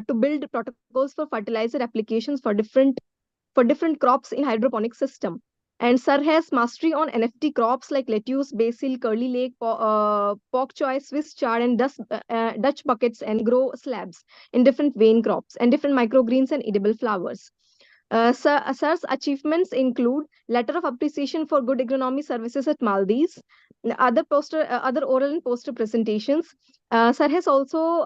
to build protocols for fertilizer applications for different crops in hydroponic system. And sir has mastery on NFT crops like lettuce, basil, curly lake, pok choy, Swiss chard, and Dutch buckets and grow slabs in different vein crops and different microgreens and edible flowers. Sir's achievements include letter of appreciation for good agronomy services at Maldives, other oral and poster presentations. Sir has also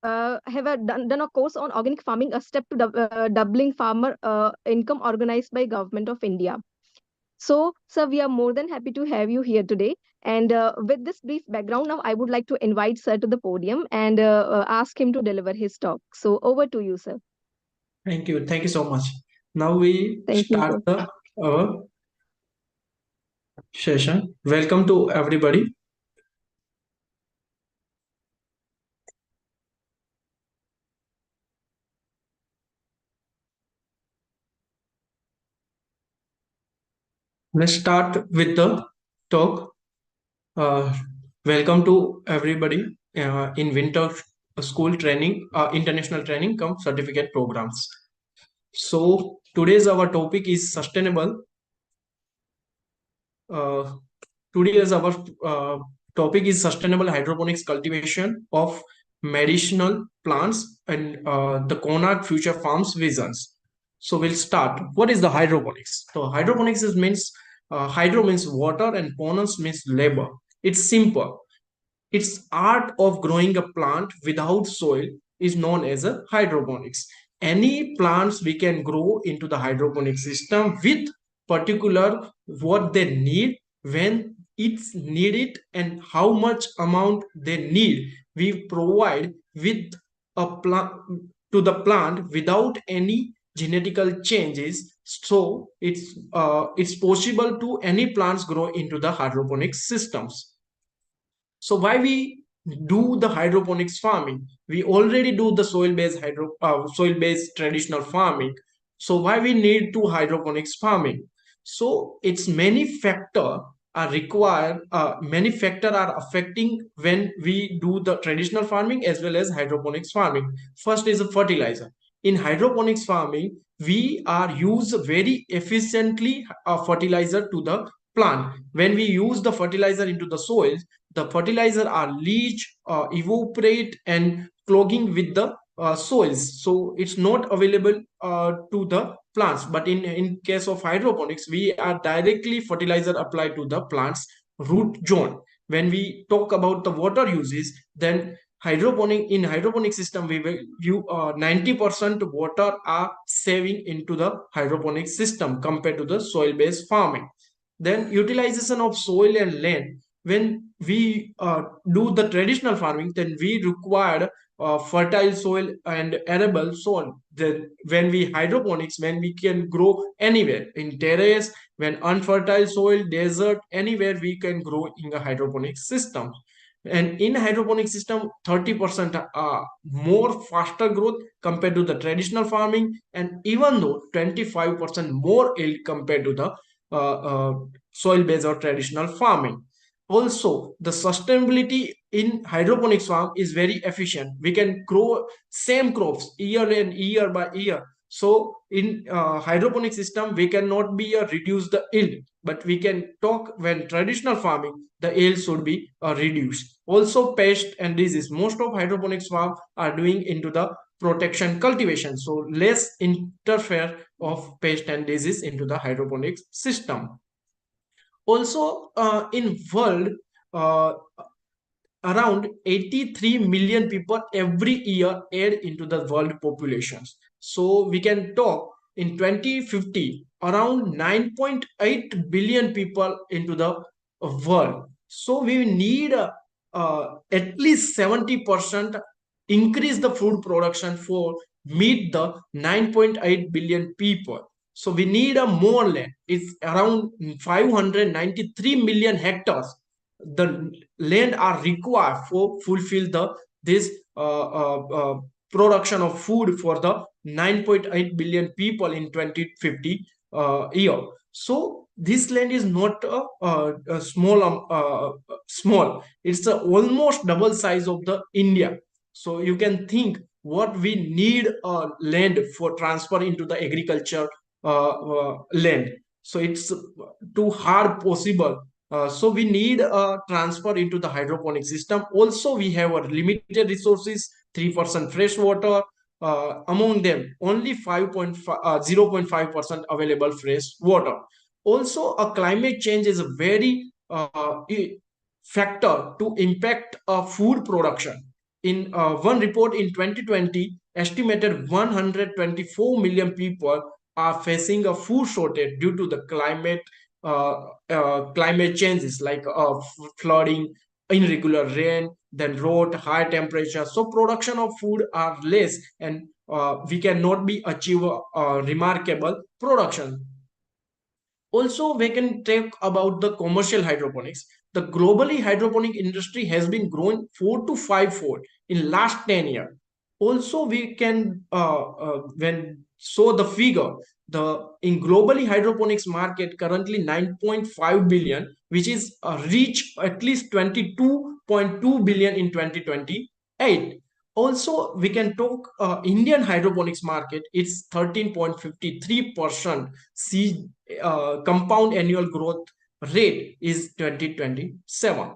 have done a course on organic farming, a step to doubling farmer income organized by Government of India. So, sir, we are more than happy to have you here today. And with this brief background, now I would like to invite sir to the podium and ask him to deliver his talk. So, over to you, sir. Thank you. Thank you so much. Now we Thank you, start sir. our session. Welcome to everybody. Let's start with the talk. Uh, Welcome to everybody in winter school training, international training come certificate programs. So today's our topic is sustainable. Uh, Today's our topic is sustainable hydroponics cultivation of medicinal plants and the Konark Future Farms visions. So we'll start. What is the hydroponics? So hydroponics means hydro means water and ponens means labor. It's simple. Its art of growing a plant without soil is known as a hydroponics. Any plants we can grow into the hydroponic system with particular what they need, when it's needed, and how much amount they need. We provide with a plant to the plant without any genetical changes. So it's possible to any plants grow into the hydroponic systems. So why we do the hydroponics farming? We already do the soil-based traditional farming. So why we need to hydroponics farming? So it's many factor are required. Many factor are affecting when we do the traditional farming as well as hydroponics farming. First is a fertilizer. In hydroponics farming, we are use very efficiently fertilizer to the plant. When we use the fertilizer into the soil, the fertilizer are leach, evaporate, and clogging with the soils. So it's not available to the plants. But in case of hydroponics, we are directly fertilizer applied to the plants root zone. When we talk about the water uses, then hydroponic system we will you 90% water are saving into the hydroponic system compared to the soil based farming. Then utilization of soil and land. When we do the traditional farming, then we require fertile soil and arable soil. Then when we hydroponics, when we can grow anywhere in terrace, when unfertile soil, desert, anywhere we can grow in a hydroponic system. And in hydroponic system, 30% more faster growth compared to the traditional farming, and even though 25% more yield compared to the soil based or traditional farming. Also, the sustainability in hydroponics farm is very efficient. We can grow same crops year and year by year. So in hydroponic system, we cannot be reduce the yield, but we can talk when traditional farming, the yield should be reduced. Also, pest and disease. Most of hydroponics farm are doing into the protection cultivation, so less interfere of pest and disease into the hydroponics system. Also, in world, uh, around 83 million people every year add into the world populations. So we can talk in 2050 around 9.8 billion people into the world. So we need at least 70% increase the food production for meet the 9.8 billion people. So we need a more land. It's around 593 million hectares. The land are required for fulfill the this production of food for the 9.8 billion people in 2050 year. So this land is not a small. It's almost double size of the India. So you can think what we need land for transfer into the agriculture land. So it's too hard possible. So we need a transfer into the hydroponic system. Also, we have a limited resources, 3% fresh water. Among them, only 0.5% available fresh water. Also, a climate change is a very factor to impact food production. In one report in 2020, estimated 124 million people are facing a food shortage due to the climate changes like flooding, irregular rain, then drought, high temperature. So production of food are less, and we cannot be achieve remarkable production. Also, we can talk about the commercial hydroponics. The globally hydroponic industry has been growing 4 to 5 fold in last 10 years. Also, we can when show the figure, the in globally hydroponics market currently 9.5 billion, which is reach at least 22.2 billion in 2028. Also, we can talk Indian hydroponics market. It's 13.53% compound annual growth rate is 2027.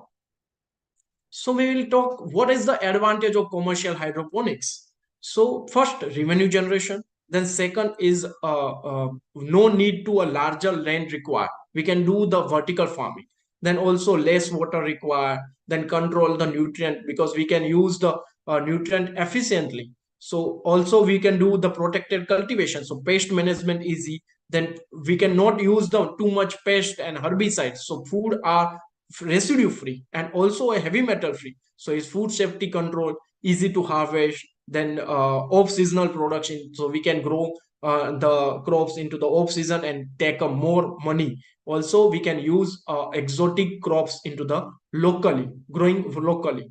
So we will talk what is the advantage of commercial hydroponics. So first, revenue generation. Then second is no need to a larger land required. We can do the vertical farming. Then also less water required. Then control the nutrient because we can use the nutrient efficiently. So also we can do the protected cultivation. So pest management easy. Then we cannot use the too much pest and herbicides. So food are residue free and also a heavy metal free. So it's food safety control, easy to harvest. Then off seasonal production, so we can grow the crops into the off season and take a more money. Also we can use exotic crops into the locally growing locally.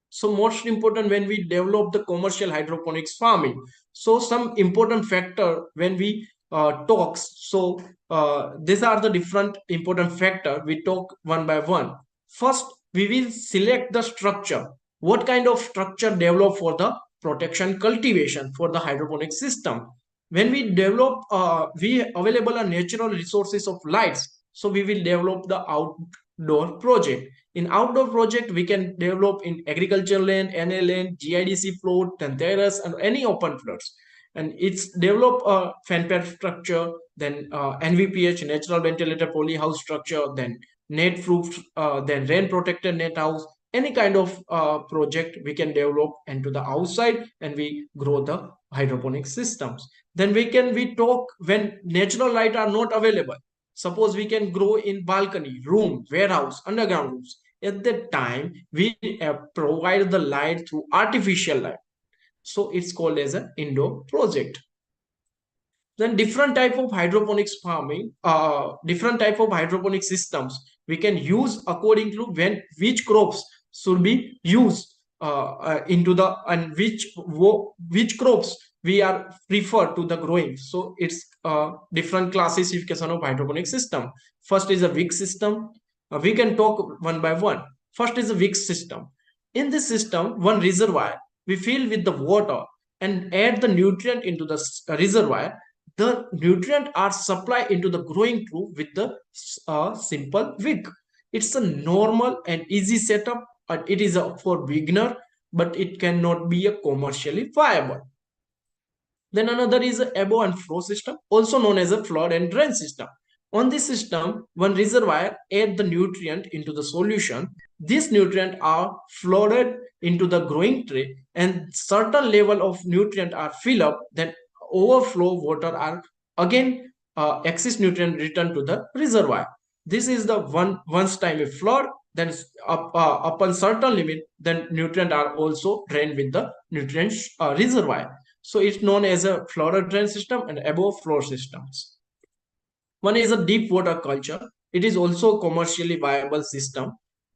So most important when we develop the commercial hydroponics farming, so some important factor when we talks, so these are the different important factor we talk one by one. First, we will select the structure, what kind of structure develop for the protection cultivation for the hydroponic system. When we develop we available a natural resources of lights, so we will develop the outdoor project. In outdoor project, we can develop in agriculture land, NA land, GIDC float, then terrace, and any open plots. And it's develop a fan pad structure, then NVPH, natural ventilator poly house structure, then net proof, then rain protected net house. Any kind of project we can develop into the outside, and we grow the hydroponic systems. Then we talk when natural light are not available. Suppose we can grow in balcony, room, warehouse, underground rooms. At that time, we provide the light through artificial light. So it's called as an indoor project. Then different type of hydroponics farming, different type of hydroponic systems we can use according to when which crops should be used into the and which crops we are prefer to the growing. So it's different classification of hydroponic system. First is a weak system. We can talk one by one. First is a weak system. In this system, one reservoir we fill with the water and add the nutrient into the reservoir. The nutrient are supplied into the growing tube with the simple wick. It's a normal and easy setup, and it is for beginner, but it cannot be a commercially viable. Then another is a above and flow system, also known as a flood and drain system. On this system, one reservoir add the nutrient into the solution. These nutrients are flooded into the growing tray, and certain level of nutrient are filled up. Then overflow water are again excess nutrient return to the reservoir. This is the once time a flood. Then upon certain limit, then nutrient are also drained with the nutrient reservoir. So it's known as a flooded drain system and above floor systems. One is a deep water culture. It is also a commercially viable system.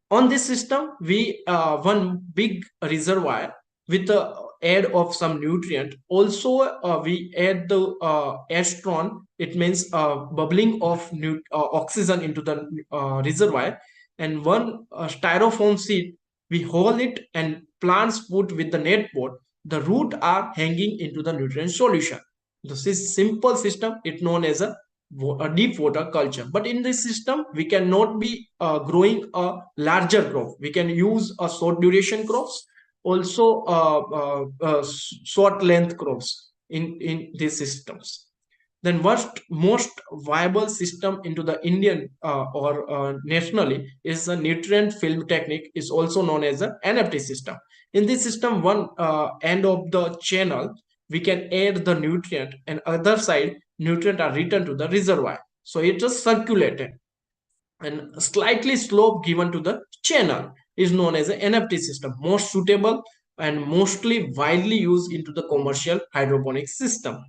On this system, we one big reservoir with add of some nutrient. Also, we add the astron. It means bubbling of oxygen into the reservoir. And one styrofoam seed, we hold it and plants put with the net pot. The root are hanging into the nutrient solution. This is simple system. It's known as a deep water culture. But in this system, we cannot be growing a larger crop. We can use a short duration crops, also short length crops in these systems. Then what most viable system into the Indian or nationally is the nutrient film technique, is also known as the NFT system. In this system, one end of the channel, we can add the nutrient, and other side nutrient are returned to the reservoir. So it is circulated, and slightly slope given to the channel is known as an NFT system, most suitable and mostly widely used into the commercial hydroponic system.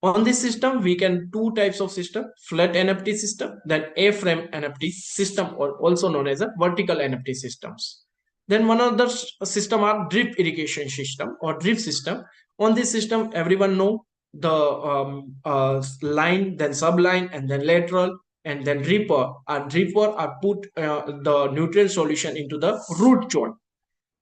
On this system, we can two types of system: flat NFT system, then A-frame NFT system, or also known as a vertical NFT systems. Then one other system are drip irrigation system or drip system. On this system, everyone know the line, then subline, and then lateral, and then dripper. A dripper are put the nutrient solution into the root zone.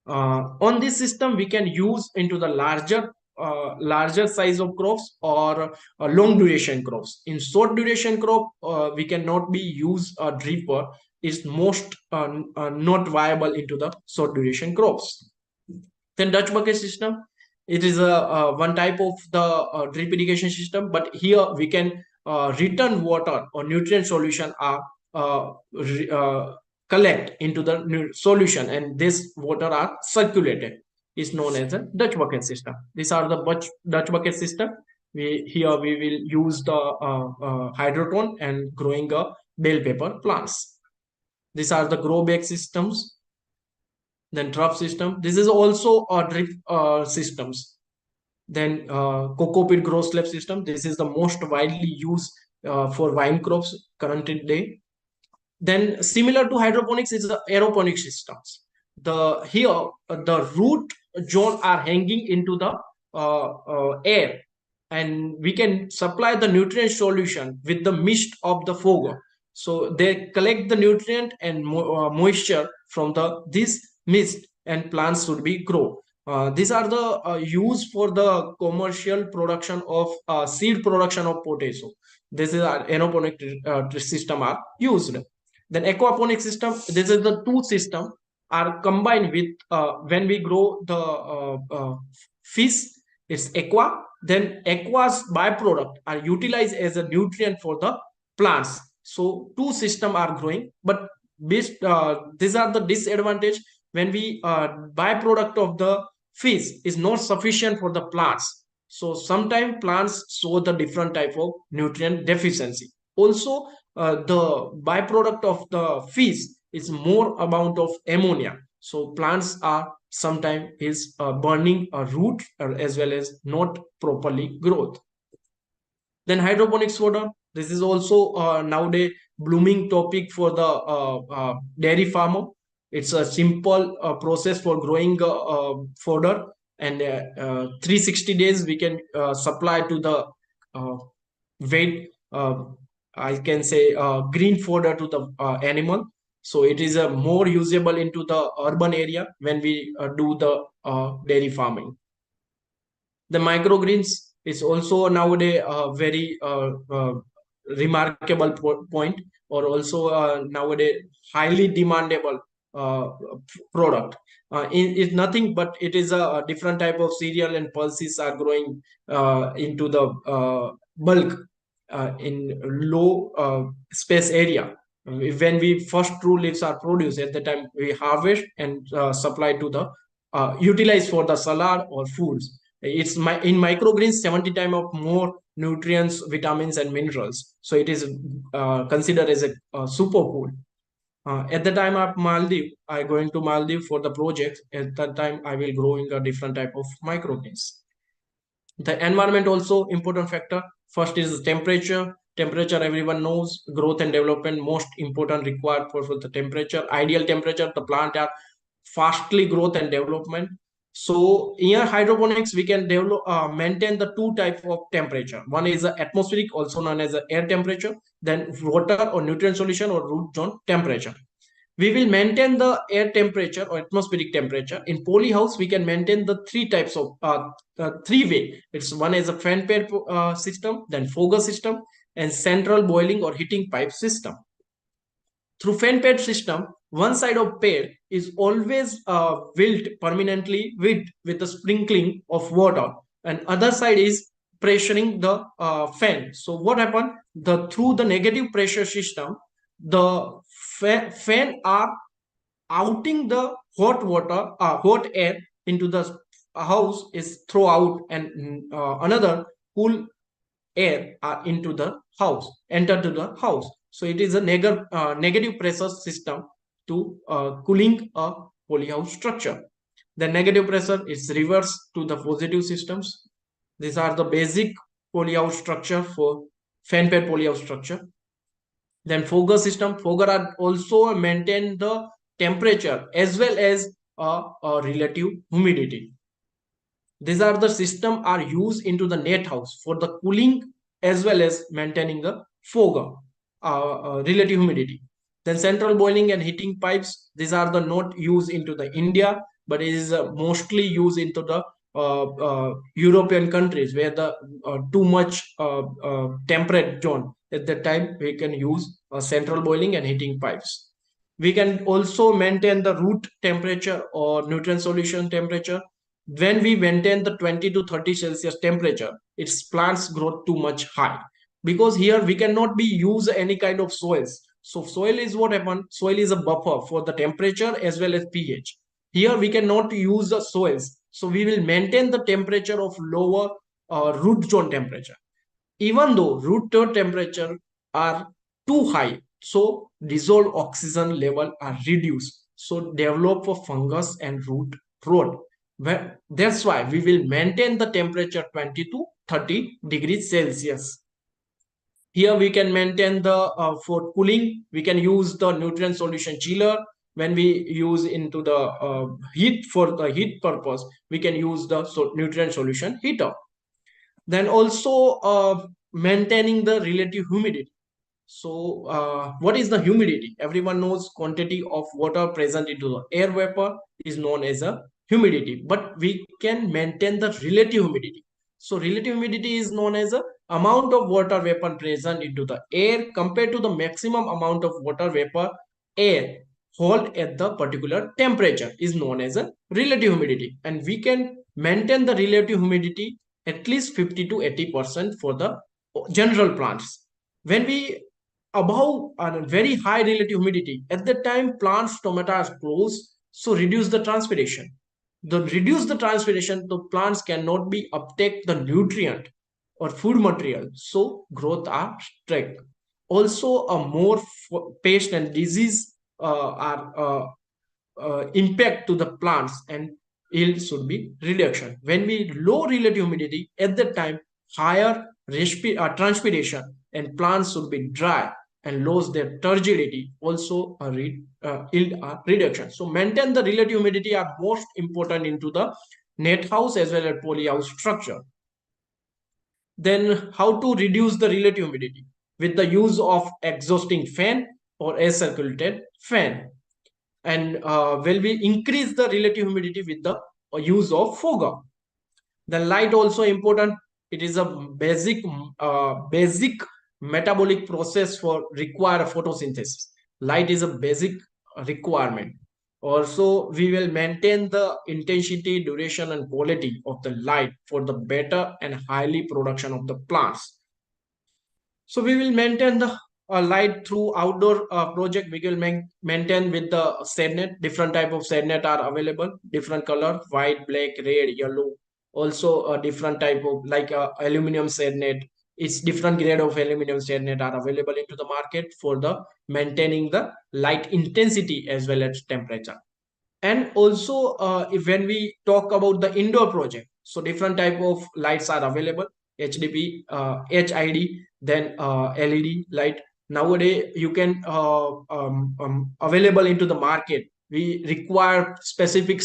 On this system, we can use into the larger size of crops or long duration crops. In short duration crop, we cannot be use a dripper. Is most not viable into the short duration crops. Then Dutch bucket system, it is a one type of the drip irrigation system, but here we can return water or nutrient solution are collect into the solution, and this water are circulated, is known as a Dutch bucket system. These are the Dutch bucket system. Here we will use the hydroton and growing a bell pepper plants. These are the grow bag systems. Then trough system, this is also a drip systems. Then cocoa pit grow slab system, this is the most widely used for vine crops current day. Then similar to hydroponics is the aeroponic systems. The here the root zone are hanging into the air, and we can supply the nutrient solution with the mist of the fog. So they collect the nutrient and moisture from the this mist, and plants should be grow. These are the used for the commercial production of seed production of potato. This is our aeroponic system are used. Then aquaponic system, this is the two system are combined with when we grow the fish, it's aqua. Then aqua's byproduct are utilized as a nutrient for the plants. So two system are growing, but these are the disadvantage when we byproduct of the fish is not sufficient for the plants. So sometimes plants show the different type of nutrient deficiency. Also, the byproduct of the fish is more amount of ammonia. So plants are sometimes is burning a root as well as not properly growth. Then hydroponics fodder, this is also nowadays blooming topic for the dairy farmer. It's a simple process for growing fodder, and 360 days we can supply to the weight, I can say green fodder to the animal. So it is more usable into the urban area when we do the dairy farming. The microgreens is also nowadays a very remarkable point, or also nowadays highly demandable product. It's nothing but it is a different type of cereal, and pulses are growing into the bulk in low space area. When we first true leaves are produced, at the time we harvest and supply to the utilize for the salad or foods. It's in microgreens 70 times of more nutrients, vitamins, and minerals. So it is considered as a superfood. At the time of Maldives, I going to Maldives for the project. At that time, I will growing a different type of microgreens. The environment also important factor. First is temperature. Temperature, everyone knows, growth and development most important required for the temperature. Ideal temperature, the plant are fastly growth and development. So in hydroponics, we can develop maintain the two type of temperature. One is the atmospheric, also known as the air temperature, then water or nutrient solution or root zone temperature. We will maintain the air temperature or atmospheric temperature. In polyhouse, we can maintain the three types of three way. It's one is a fan pair system, then fogger system, and central boiling or heating pipe system. Through fan pad system, one side of pad is always built permanently with the sprinkling of water, and other side is pressuring the fan. So what happened? Through the negative pressure system, the fan are outing the hot water, hot air into the house is throw out, and another cool air into the house, enter to the house. So it is a negative pressure system to cooling a polyhouse structure. The negative pressure is reversed to the positive systems. These are the basic polyhouse structure for fan pad polyhouse structure. Then fogger system, fogger are also maintain the temperature as well as a relative humidity. These are the system are used into the net house for the cooling as well as maintaining the fogger, relative humidity. Then central boiling and heating pipes, these are the not used into the India, but it is mostly used into the European countries where the too much temperate zone. At that time, we can use central boiling and heating pipes. We can also maintain the root temperature or nutrient solution temperature. When we maintain the 20 to 30 Celsius temperature, its plants grow too much high, because here we cannot be use any kind of soils. So soil is what happen, soil is a buffer for the temperature as well as pH. Here we cannot use the soils, so we will maintain the temperature of lower root zone temperature. Even though root zone temperature are too high, so dissolved oxygen level are reduced, so develop a fungus and root rot. That's why we will maintain the temperature 20 to 30 degrees Celsius. Here we can maintain the for cooling, we can use the nutrient solution chiller. When we use into the heat, for the heat purpose, we can use the nutrient solution heater. Then also maintaining the relative humidity. So what is the humidity? Everyone knows quantity of water present into the air vapor is known as a humidity, but we can maintain the relative humidity. So relative humidity is known as a amount of water vapor present into the air compared to the maximum amount of water vapor air hold at the particular temperature is known as a relative humidity. And we can maintain the relative humidity at least 50 to 80% for the general plants. When we above a very high relative humidity, at that time plants stomata are closed, so reduce the transpiration. The reduce the transpiration, the plants cannot be uptake the nutrient or food material, so growth are strict. Also a more pest and disease are impact to the plants, and yield should be reduction. When we low relative humidity, at that time higher transpiration, and plants should be dry and lose their turgidity, also a yield reduction. So maintain the relative humidity are most important into the net house as well as polyhouse structure. Then how to reduce the relative humidity? With the use of exhausting fan or air circulated fan. And will we increase the relative humidity with the use of fogger? The light also important. It is a basic metabolic process for require photosynthesis. Light is a basic requirement. Also, we will maintain the intensity, duration, and quality of the light for the better and highly production of the plants. So we will maintain the light through outdoor project. We will maintain with the shade net. Different type of shade net are available. Different color: white, black, red, yellow. Also a different type of like aluminum shade net. It's different grade of aluminum shade net are available into the market for the maintaining the light intensity as well as temperature. And also when we talk about the indoor project, so different type of lights are available: HDP, HID, then LED light. Nowadays you can available into the market. We require specific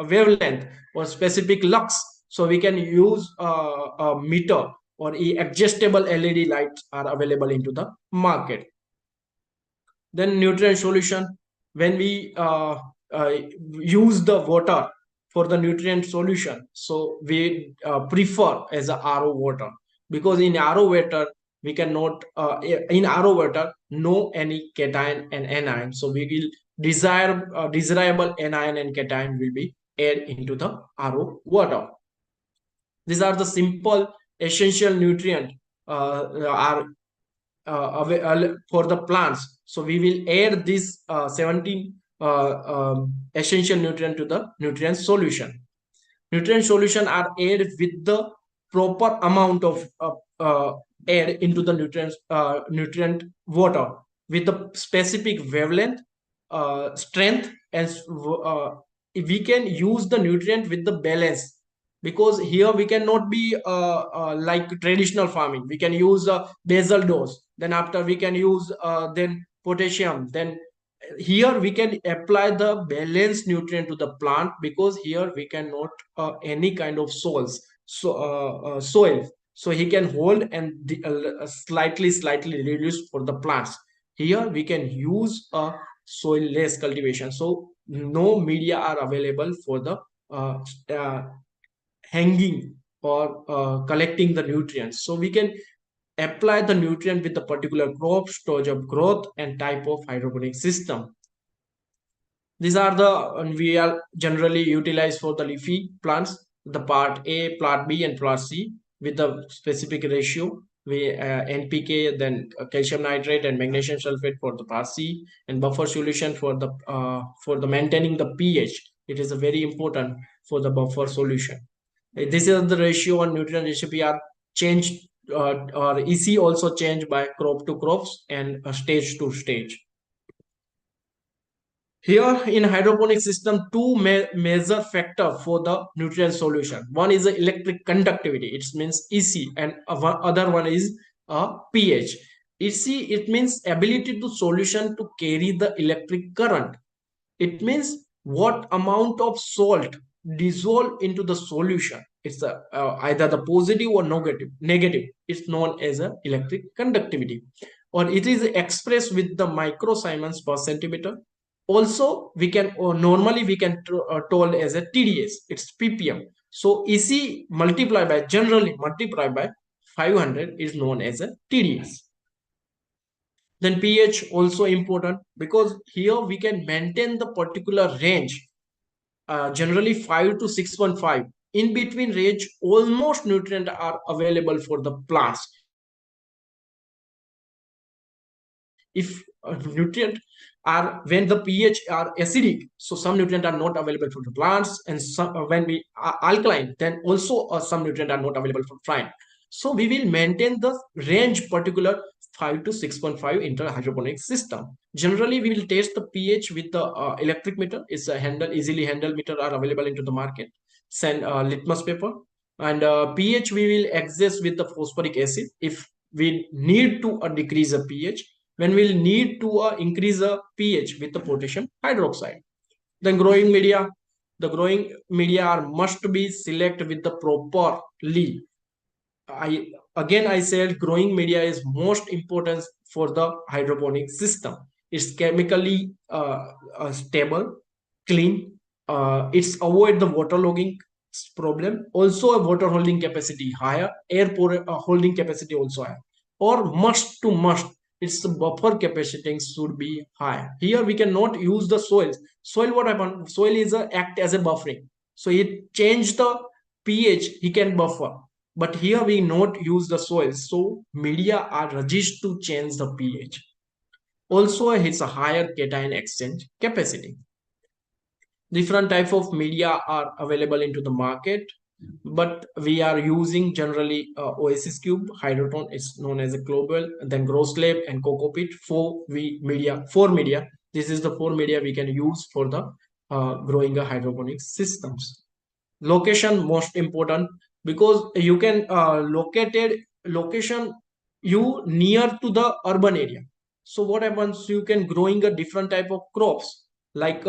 wavelength or specific lux. So we can use a meter or adjustable LED lights are available into the market. Then nutrient solution, when we use the water for the nutrient solution, so we prefer as a RO water, because in RO water we cannot in RO water no any cation and anion, so we will desirable anion and cation will be added into the RO water. These are the simple essential nutrient are for the plants. So we will add this 17 essential nutrient to the nutrient solution. Nutrient solution are added with the proper amount of air into the nutrient water with the specific wavelength, strength, and we can use the nutrient with the balance, because here we cannot be like traditional farming. We can use basal dose, then after we can use then potassium, then here we can apply the balanced nutrient to the plant, because here we cannot any kind of soil, so he can hold and slightly reduce for the plants. Here we can use a soil less cultivation, so no media are available for the uh, uh, hanging or collecting the nutrients. So we can apply the nutrient with the particular crop, stage of growth, and type of hydroponic system. These are the we are generally utilized for the leafy plants, the part A, part B, and part C with the specific ratio. We NPK, then calcium nitrate and magnesium sulfate for the part C, and buffer solution for the maintaining the pH. It is a very important for the buffer solution. This is the ratio and nutrient recipe are changed, or EC also changed by crop to crops and stage to stage. Here in hydroponic system, two major factor for the nutrient solution. One is the electric conductivity, it means EC, and other one is pH. EC, it means ability to solution to carry the electric current. It means what amount of salt dissolve into the solution. It's either the positive or negative. It's known as a electric conductivity, or it is expressed with the microsiemens per centimeter. Also we can, or normally we can told as a TDS, it's ppm. So EC multiplied by, generally multiplied by 500 is known as a TDS. Then pH also important, because here we can maintain the particular range, generally 5 to 6.5. In between range almost nutrient are available for the plants. If nutrient are, when the pH are acidic, so some nutrient are not available for the plants, and some when we are alkaline, then also some nutrient are not available for plant. So we will maintain the range particular 5 to 6.5 inter hydroponic system. Generally we will test the pH with the electric meter. It's a easily handle meter are available into the market. Send litmus paper, and pH we will adjust with the phosphoric acid if we need to decrease the pH, when we'll need to increase the pH with the potassium hydroxide. Then growing media, the growing media are must be selected with the properly. I said growing media is most important for the hydroponic system. It's chemically stable, clean. It's avoid the waterlogging problem. Also, a water holding capacity higher, holding capacity also higher. Or must, its buffer capacity should be high. Here we cannot use the soils. Soil, what happen? Soil is act as a buffering. So it change the pH. He can buffer, but here we not use the soil, so media are registered to change the pH. Also it's a higher cation exchange capacity. Different type of media are available into the market, but we are using generally oasis cube, hydroton is known as a global, then grow slab and coco pit. Four media, this is the four media we can use for the growing a hydroponic systems. Location most important, because you can located location you near to the urban area. So what happens, you can growing a different type of crops. like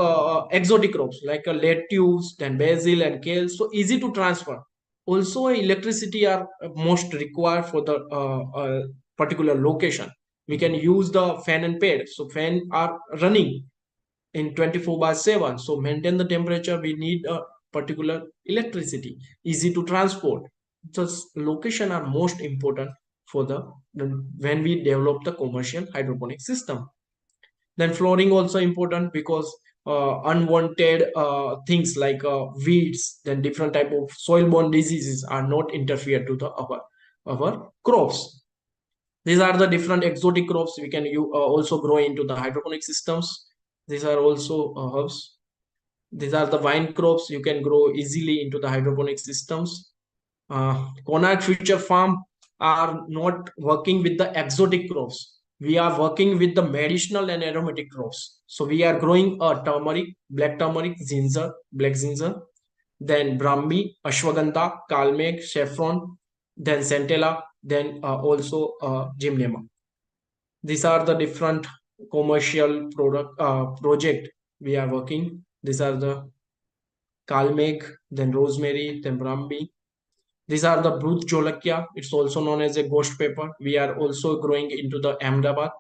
exotic crops like lettuce, then basil and kale. So easy to transfer. Also, electricity are most required for the particular location. We can use the fan and pad. So fan are running in 24 by 7. So maintain the temperature, we need a particular electricity, easy to transport. So location are most important for the when we develop the commercial hydroponic system. Then flooring also important because unwanted things like weeds, then different type of soil borne diseases are not interfere to the our crops. These are the different exotic crops we can also grow into the hydroponic systems. These are also herbs. These are the vine crops you can grow easily into the hydroponic systems. Konark Future Farm are not working with the exotic crops. We are working with the medicinal and aromatic crops. So we are growing turmeric, black turmeric, ginger, black ginger, then Brahmi, Ashwagandha, Kalmek, saffron, then Centella, then also Gymnema. These are the different commercial project we are working. These are the Kalmek, then rosemary, then Brahmi. These are the Brut Jolakya. It's also known as a ghost pepper. We are also growing into the Ahmedabad.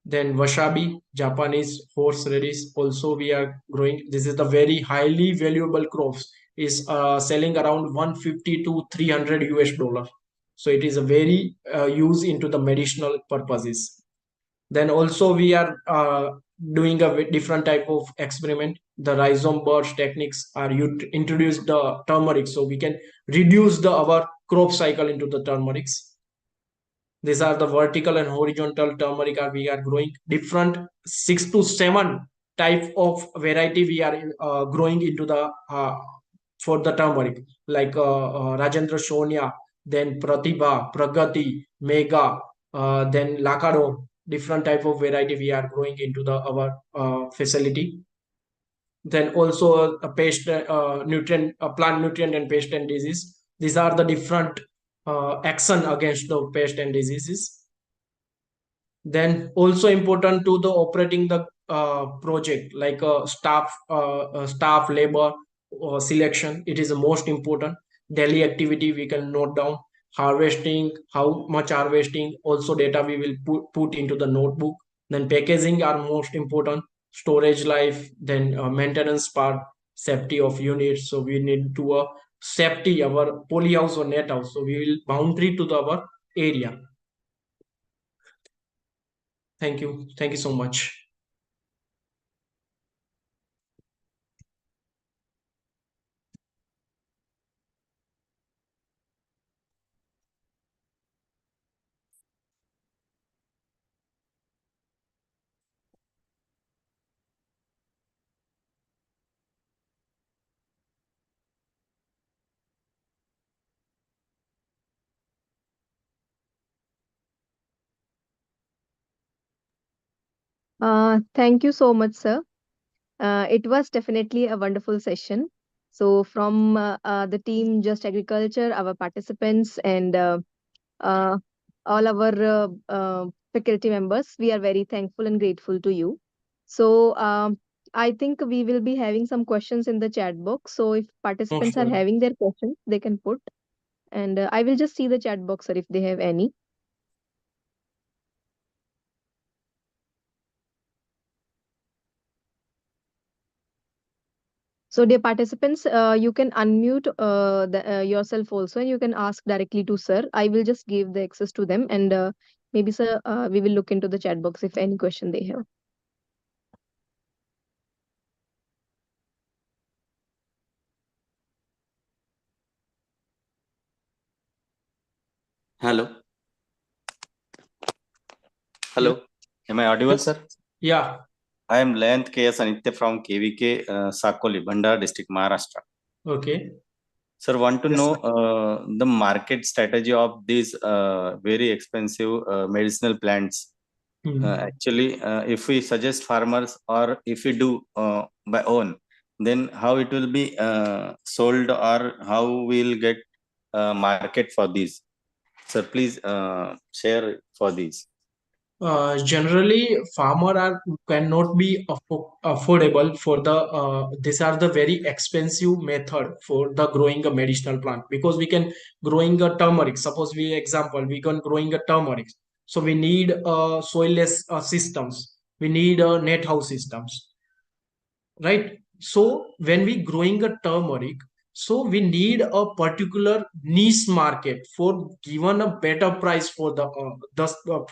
Then wasabi, Japanese horseradish. Also, we are growing. This is the very highly valuable crops. Is selling around 150 to 300 US dollar. So it is a very use into the medicinal purposes. Then also we are doing a different type of experiment. The rhizome burst techniques are introduced the turmeric, so we can reduce the our crop cycle into the turmerics. These are the vertical and horizontal turmeric are we are growing different 6 to 7 type of variety we are growing into the for the turmeric like Rajendra Sonia, then Pratibha, Pragati, Mega, then Lakado. Different type of variety we are growing into the our facility. Then also a pest nutrient, plant nutrient and pest and disease. These are the different action against the pest and diseases. Then also important to the operating the project like staff labor selection. It is the most important daily activity we can note down. Harvesting, how much harvesting, also data we will put into the notebook. Then packaging are most important, storage life, then maintenance part, safety of units. So we need to safety our poly house or net house, so we will boundary to our area. Thank you so much. Thank you so much, sir. It was definitely a wonderful session. So, from the team Just Agriculture, our participants, and uh, all our faculty members, we are very thankful and grateful to you. So, I think we will be having some questions in the chat box. So, if Most participants are welcome. having their questions, they can put, and I will just see the chat box, sir, if they have any. So, dear participants, you can unmute yourself also, and you can ask directly to sir. I will just give the access to them, and maybe sir, we will look into the chat box if any question they have. Hello. Hello. Hello. Am I audible, Yes. sir? Yeah. I am Layant K.S. Anitya from KVK, Sakoli, Bhandara district, Maharashtra. Okay. Sir, want to Yes, know sir. the market strategy of these very expensive medicinal plants. Actually, if we suggest farmers or if we do by own, then how it will be sold or how we'll get market for these. Sir, please share for these. Generally, farmer are cannot be affordable for the these are the very expensive method for the growing a medicinal plant, because we can growing a turmeric. Suppose we example we can growing a turmeric, so we need soilless systems. We need net house systems, right? So when we growing a turmeric, so we need a particular niche market for given a better price for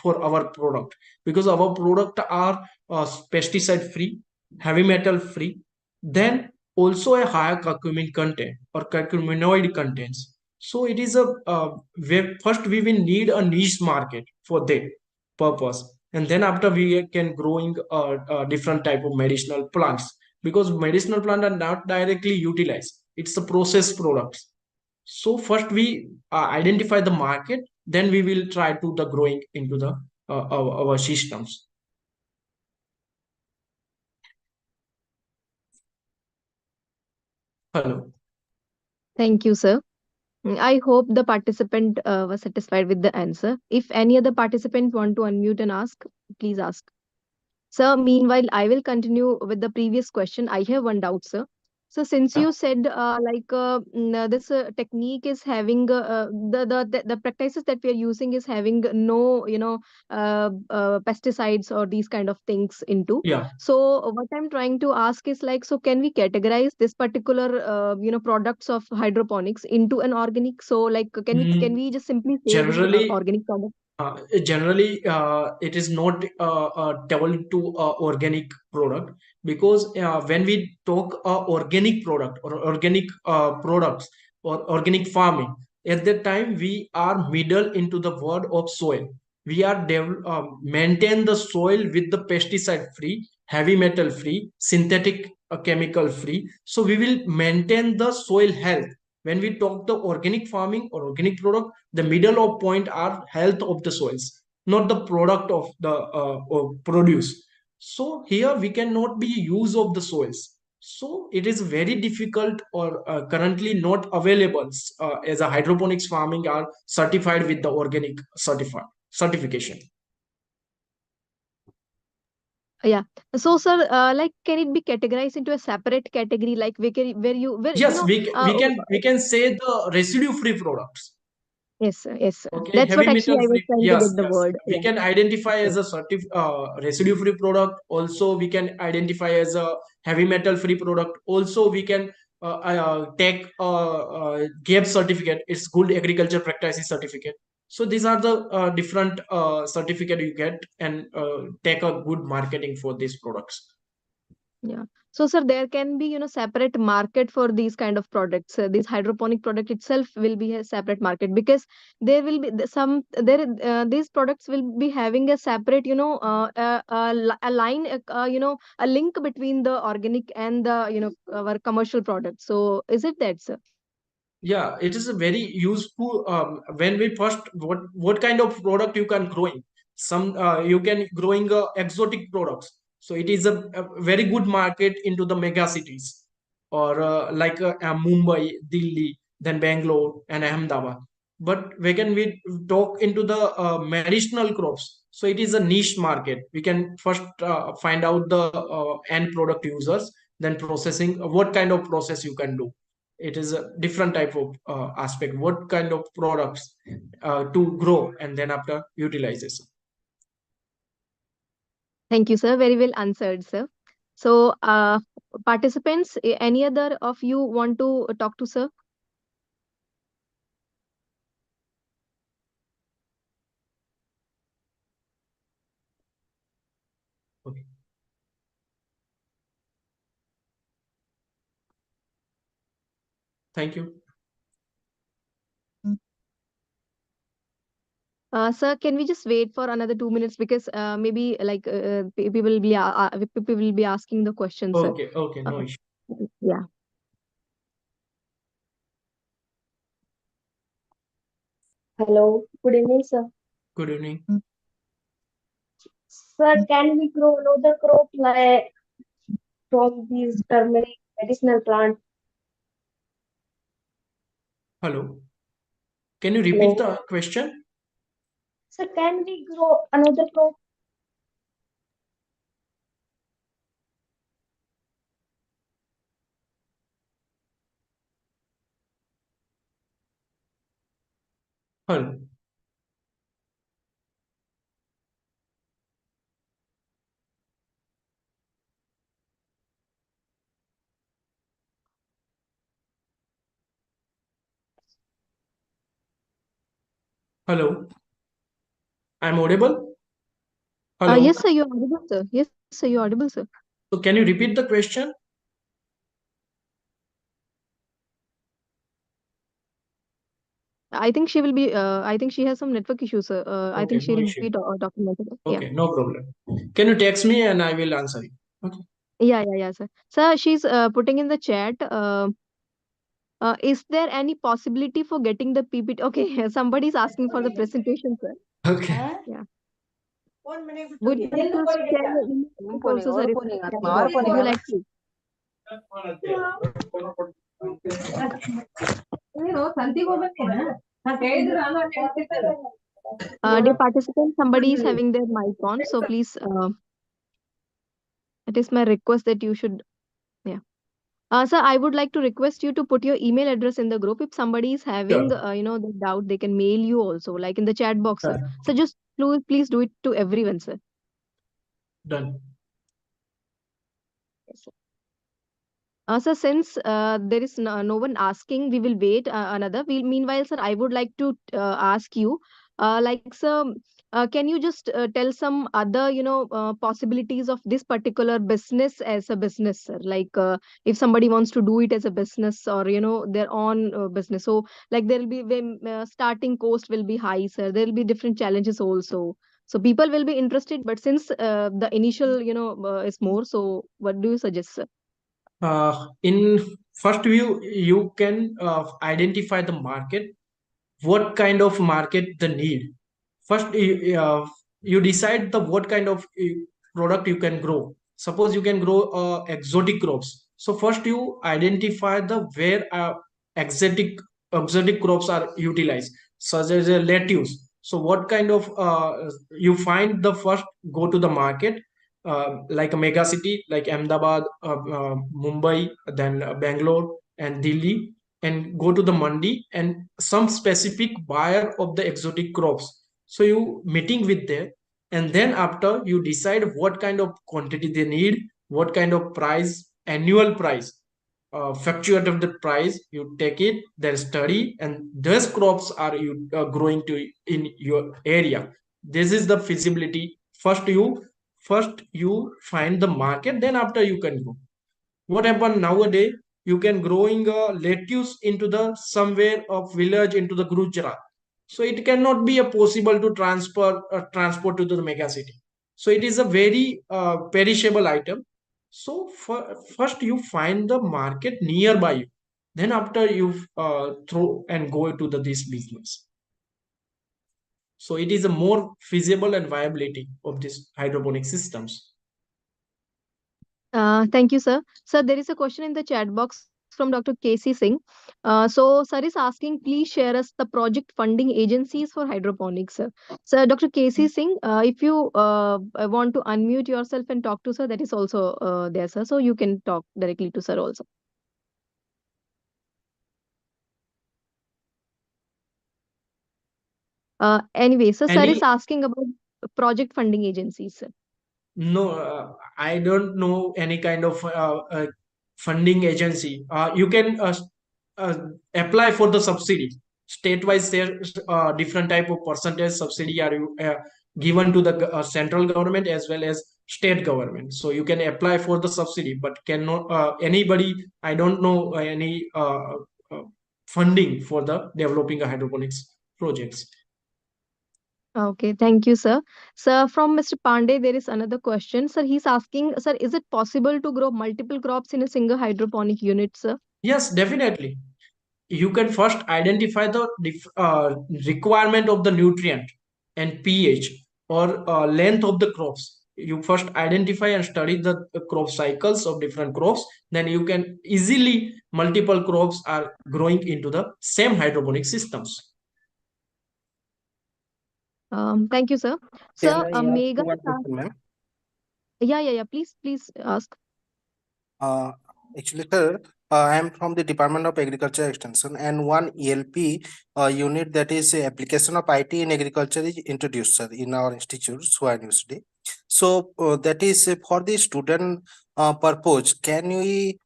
for our product, because our product are pesticide free, heavy metal free, then also a higher curcumin content or curcuminoid contents. So it is a first we will need a niche market for that purpose, and then after we can growing different type of medicinal plants, because medicinal plants are not directly utilized, it's the processed products. So first we identify the market, then we will try to the growing into the our systems. Hello. Thank you, sir. I hope the participant was satisfied with the answer. If any other participant want to unmute and ask, please ask. Sir, meanwhile, I will continue with the previous question. I have one doubt, sir. So, since Yeah. you said this technique is having the practices that we are using is having no pesticides or these kind of things into. Yeah. So, what I'm trying to ask is like, so can we categorize this particular products of hydroponics into an organic? So, like, can we just simply say this is Generally, organic product? it is not double to organic product, because when we talk organic product or organic products or organic farming, at that time we are middle into the word of soil. We are maintain the soil with the pesticide free, heavy metal free, synthetic chemical free. So we will maintain the soil health. When we talk the organic farming or organic product, the middle of point are health of the soils, not the product of the produce. So here we cannot be use of the soils. So it is very difficult or currently not available as a hydroponics farming are certified with the organic certification. Yeah. So, sir, like, can it be categorized into a separate category, like where Yes, we can say the residue free products. yes, sir, yes, sir. Okay, That's what heavy actually metal I was free. trying to Yes, get the yes. word. We Yeah. can identify Okay. as a residue free product. Also, we can identify as a heavy metal free product. Also, we can take GAP certificate. It's Good Agriculture Practices certificate. So these are the different certificate you get, and take a good marketing for these products. Yeah. So, sir, there can be, separate market for these kind of products. This hydroponic product itself will be a separate market because there will be these products will be having a separate, a line, a link between the organic and the, our commercial product. So, is it that, sir? Yeah, it is a very useful when we first what kind of product you can growing. Some you can growing exotic products. So it is a very good market into the mega cities, or like Mumbai, Delhi, then Bangalore and Ahmedabad. But when we talk into the medicinal crops, so it is a niche market. We can first find out the end product users, then processing, what kind of process you can do. It is a different type of aspect, what kind of products to grow, and then after utilization. Thank you, sir. Very well answered, sir. So, participants, any other of you want to talk to sir? Okay, thank you. Sir, can we just wait for another 2 minutes because maybe like people will be asking the questions, sir. Okay, okay, Uh, no issue. yeah. Hello, good evening, sir. Good evening. Sir, can we grow another crop like from these turmeric medicinal plant? Hello, can you repeat Hello. the question? Sir, can we grow another crop? Hello. Hello. I'm audible? Hello. Yes, sir, you're audible, sir. Yes, sir, you're audible, sir. So can you repeat the question? I think she will be. I think she has some network issues, sir. I Okay, think no she'll issue. be documented. Yeah. Okay, no problem. Can you text me and I will answer you? Okay. Yeah, sir. Sir, she's putting in the chat. Is there any possibility for getting the PPT? Okay, somebody's asking for the presentation, sir. Okay. Yeah. Would you like to share your email address also, sir? Would you like to? Dear participants, somebody is having their mic on, so please, it is my request that you should, yeah. Sir, I would like to request you to put your email address in the group. If somebody is having, Sure. the doubt, they can mail you also, like in the chat box, sir. Done. So just please do it to everyone, sir. Done. Yes, sir. Sir, since there is no one asking, we will wait another. Meanwhile, sir, I would like to ask you, sir, can you just tell some other, possibilities of this particular business as a business, sir? Like, if somebody wants to do it as a business or, their own business. So, like, there will be when starting cost will be high, sir. There will be different challenges also. So people will be interested, but since the initial, is more, so what do you suggest, sir? In first view, you can identify the market, what kind of market the need. First, you decide the what kind of product you can grow. Suppose you can grow exotic crops. So first you identify the where exotic exotic crops are utilized, such as a lettuce. So what kind of you find the first go to the market, like a mega city like Ahmedabad, Mumbai, then Bangalore and Delhi, and go to the mandi and some specific buyer of the exotic crops. So you meeting with them, and then after you decide what kind of quantity they need, what kind of price, annual price, fluctuate of the price, you take it, then study, and those crops are you growing to in your area. This is the feasibility. First you find the market, then after you can go. What happened nowadays, you can growing lettuce into the somewhere of village into the Gujarat. So it cannot be a possible to transport to the mega city. So it is a very perishable item. So first you find the market nearby you, then after you throw and go to the this business. So it is a more feasible and viability of this hydroponic systems. Thank you, sir. Sir, there is a question in the chat box from Dr. KC Singh. So, sir is asking, please share us the project funding agencies for hydroponics, sir. Sir, Dr. KC Singh, if you want to unmute yourself and talk to sir, that is also there, sir. So you can talk directly to sir also. Anyway, so sir is Any asking about project funding agencies, sir. No, I don't know any kind of funding agency. You can uh, apply for the subsidy. State-wise, there different type of percentage subsidy are given to the central government as well as state government. So you can apply for the subsidy, but cannot anybody. I don't know any funding for the developing a hydroponics projects. Okay, thank you, sir. Sir, from Mr. Pandey, there is another question. Sir, he's asking, sir, is it possible to grow multiple crops in a single hydroponic unit, sir? Yes, definitely. You can first identify the requirement of the nutrient and pH or length of the crops. You first identify and study the crop cycles of different crops. Then you can easily multiple crops are growing into the same hydroponic systems. Thank you, sir. Can Sir, I ask Megha, one question, ma'am? yeah. Please ask. Uh, Actually, sir, I am from the Department of Agriculture Extension, and one ELP unit, that is application of IT in agriculture, is introduced, sir, in our institute, Swa University. So that is for the student purpose. Can we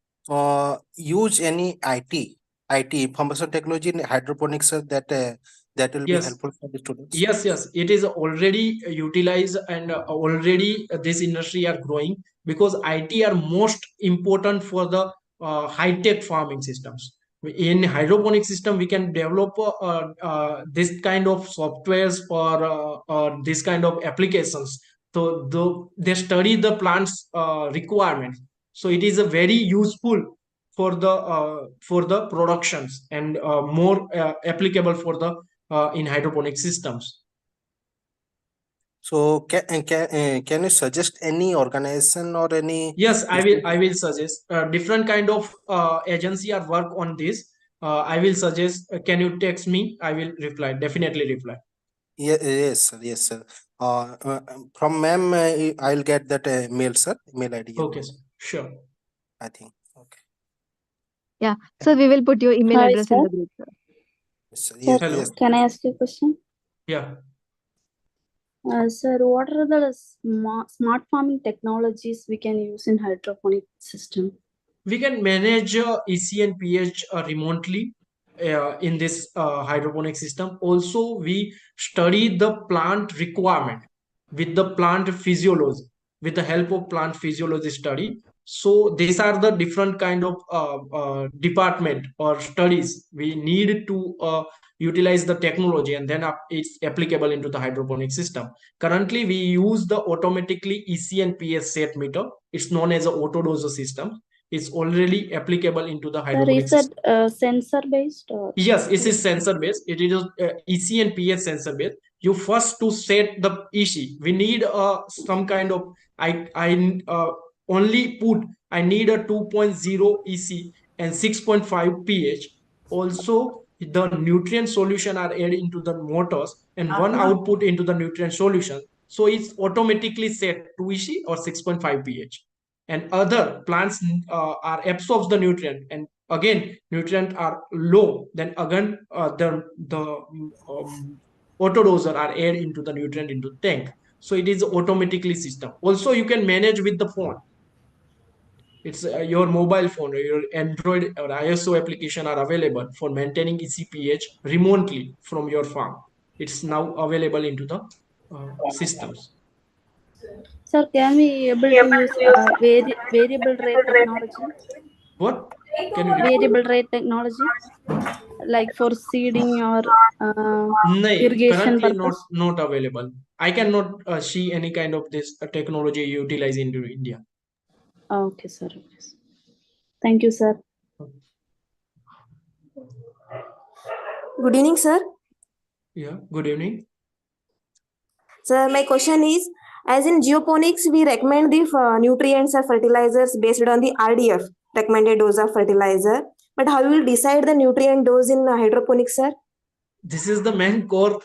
use any IT information technology in hydroponics, sir, that will be Yes. helpful for the students? Yes, it is already utilized, and already this industry are growing, because IT are most important for the high-tech farming systems. In hydroponic system, we can develop this kind of softwares, or this kind of applications. So they study the plant's requirements. So it is a very useful for the productions, and more applicable for the in hydroponic systems. So can you suggest any organization or any? Yes, I will suggest different kind of agency or work on this. I will suggest, can you text me? I will reply, definitely reply. Yes, sir. Yes, sir. From ma'am, I'll get that mail, sir. Mail ID. Okay, sir. Sure. I think. Okay. Yeah. So we will put your email Hi, address in sir. the group, sir. Yes, sir. Sir, Yes, Hello. yes. can I ask you a question? Yeah. Sir, what are the smart farming technologies we can use in hydroponic system? We can manage EC and pH remotely in this hydroponic system. Also, we study the plant requirement with the plant physiology, with the help of plant physiology study. So these are the different kind of department or studies we need to utilize the technology, and then it's applicable into the hydroponic system. Currently, we use the automatically EC and pH set meter. It's known as a auto doser system. Is already applicable into the Sir, hydroponic is that system. sensor based? Or Yes, it is sensor based. It is EC and pH sensor based. You first to set the EC. We need some kind of, I only put, I need a 2.0 EC and 6.5 pH. Also, the nutrient solution are added into the motors, and one output into the nutrient solution. So it's automatically set to EC or 6.5 pH. And other plants are absorbs the nutrient, and again nutrient are low, then again the autodoser are added into the nutrient into tank. So it is automatically system. Also, you can manage with the phone. It's your mobile phone or your Android or ISO application are available for maintaining ECPH remotely from your farm. It's now available into the systems. sir, can we able to use variable rate technology? What? Can you repeat? Variable rate technology, like for seeding or irrigation Currently purpose? not available. I cannot see any kind of this technology utilized into India. Okay, sir. Thank you, sir. Good evening, sir. Yeah, good evening. Sir, my question is, as in geoponics, we recommend the nutrients or fertilizers based on the RDF, recommended dose of fertilizer. But how will decide the nutrient dose in hydroponics, sir? This is the main core,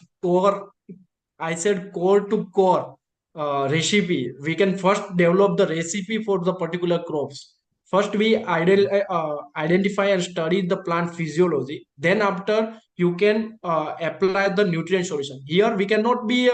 I said core to core recipe. We can first develop the recipe for the particular crops. First, we identify and study the plant physiology. Then, after you can apply the nutrient solution. Here, we cannot be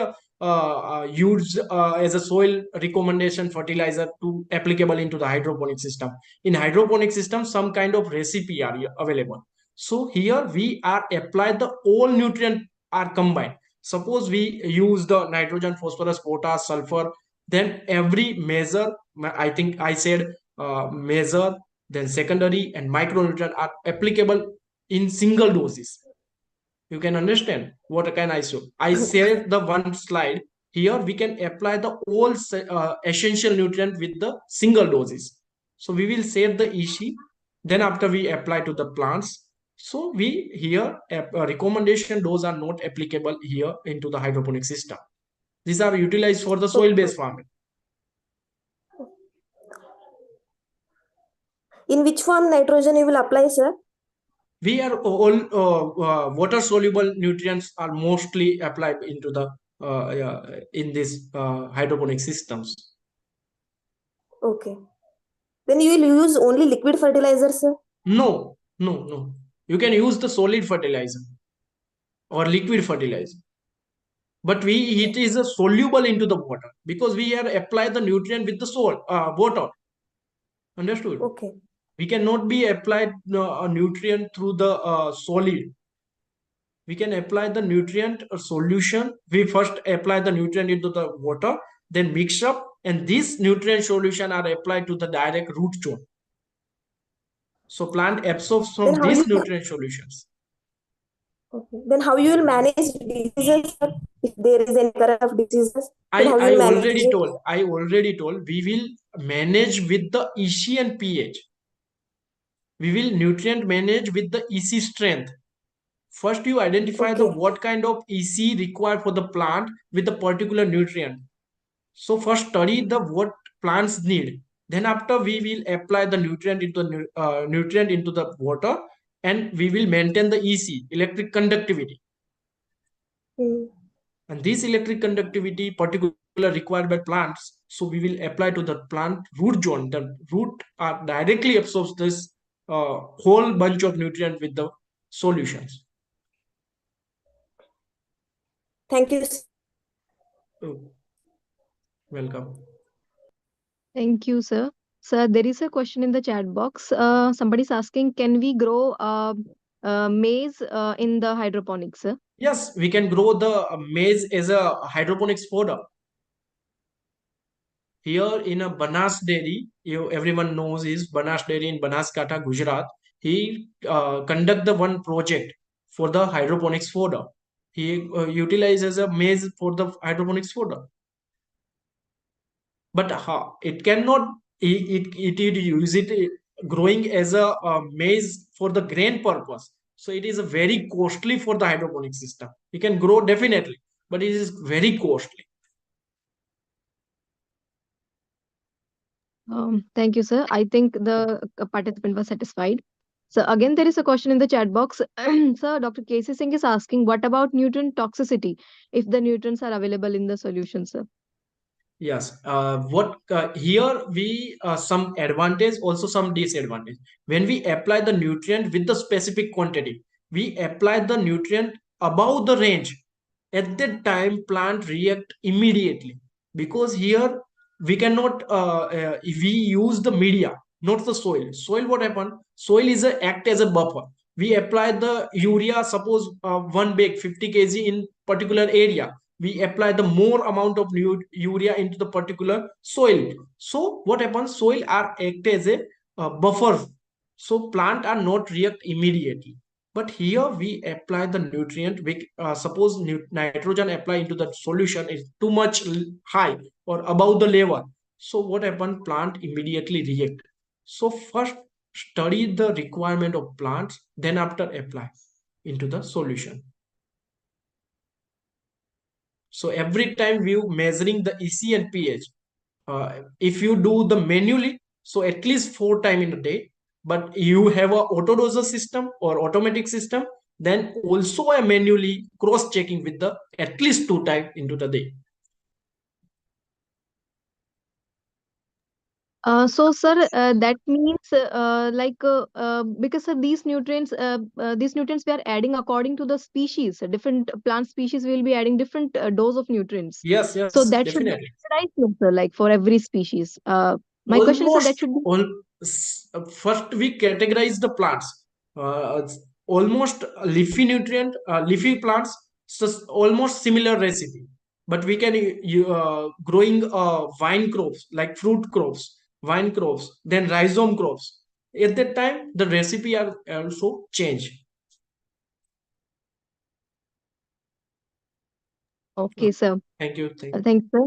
used as a soil recommendation fertilizer to applicable into the hydroponic system. In hydroponic system, some kind of recipe are available. So here we are apply the all nutrient are combined. Suppose we use the nitrogen, phosphorus, potash, sulfur, then every measure, I think I said measure, then secondary and micronutrient are applicable in single doses. You can understand what can I show. I shared the one slide. Here we can apply the all essential nutrient with the single doses. So we will save the EC. Then after we apply to the plants. So we here recommendation dose are not applicable here into the hydroponic system. These are utilized for the soil-based farming. In which form nitrogen you will apply, sir? We are all water soluble nutrients are mostly applied into the in this hydroponic systems. Okay. Then you will use only liquid fertilizer, sir? No, no, no. You can use the solid fertilizer or liquid fertilizer. But it is a soluble into the water because we have applied the nutrient with the water. Understood? Okay. We cannot be applied a nutrient through the solid. We can apply the nutrient solution. We first apply the nutrient into the water, then mix up, and this nutrient solution are applied to the direct root zone. So plant absorbs Then from how you these nutrient solutions. okay. Then how you will manage diseases, sir? If there is any occurrence of diseases, then how you I will manage already it? told. I already told. We will manage with the EC and pH. We will nutrient manage with the EC strength. First, you identify the Okay. what kind of EC required for the plant with the particular nutrient. So first study the what plants need. Then after we will apply the nutrient into the water, and we will maintain the EC, electric conductivity. Hmm. And this electric conductivity particular required by plants, so we will apply to the plant root zone. The root directly absorbs this whole bunch of nutrient with the solutions. Thank you. Oh, welcome. Thank you, sir. Sir, there is a question in the chat box. Somebody's asking, can we grow maize in the hydroponics, sir? Yes, we can grow the maize as a hydroponics fodder. Here in a Banas Dairy, everyone knows is Banas Dairy in Banaskantha, Gujarat. He conduct the one project for the hydroponics fodder. He utilizes a maize for the hydroponics fodder. But it cannot, it use it growing as a maize for the grain purpose. So it is a very costly for the hydroponic system. You can grow definitely, but it is very costly. Thank you, sir. I think the participant was satisfied. So again, there is a question in the chat box. Sir, Dr. K.C. Singh is asking, what about nutrient toxicity if the nutrients are available in the solution, sir? Yes. What here we some advantage, also some disadvantage. When we apply the nutrient with the specific quantity, we apply the nutrient above the range. At that time, plant react immediately because here we cannot. We use the media, not the soil. Soil, what happen? Soil is a act as a buffer. We apply the urea. Suppose one bag 50 kg in particular area, we apply the more amount of urea into the particular soil. So what happens? Soil are act as a buffer, so plant are not react immediately. But here we apply the nutrient. We suppose nitrogen apply into the solution is too much high or above the level. So what happen? Plant immediately react. So first study the requirement of plants, then after apply into the solution. So every time we measuring the EC and pH, if you do the manually, so at least 4 times in a day, but you have a autodoser system or automatic system, then also a manually cross checking with the at least 2 times into the day. So, sir, that means because these nutrients we are adding according to the species, different plant species will be adding different dose of nutrients. Yes, So yes, that should be definitely. standardized, no, sir, like for every species. My question is, sir, that Almost should be all. First we categorize the plants. Almost leafy plants, so almost similar recipe. But we can growing vine crops like fruit crops, vine crops, then rhizome crops. At that time, the recipe are also changed. okay, sir. Thank you. Thank you. Thanks, sir.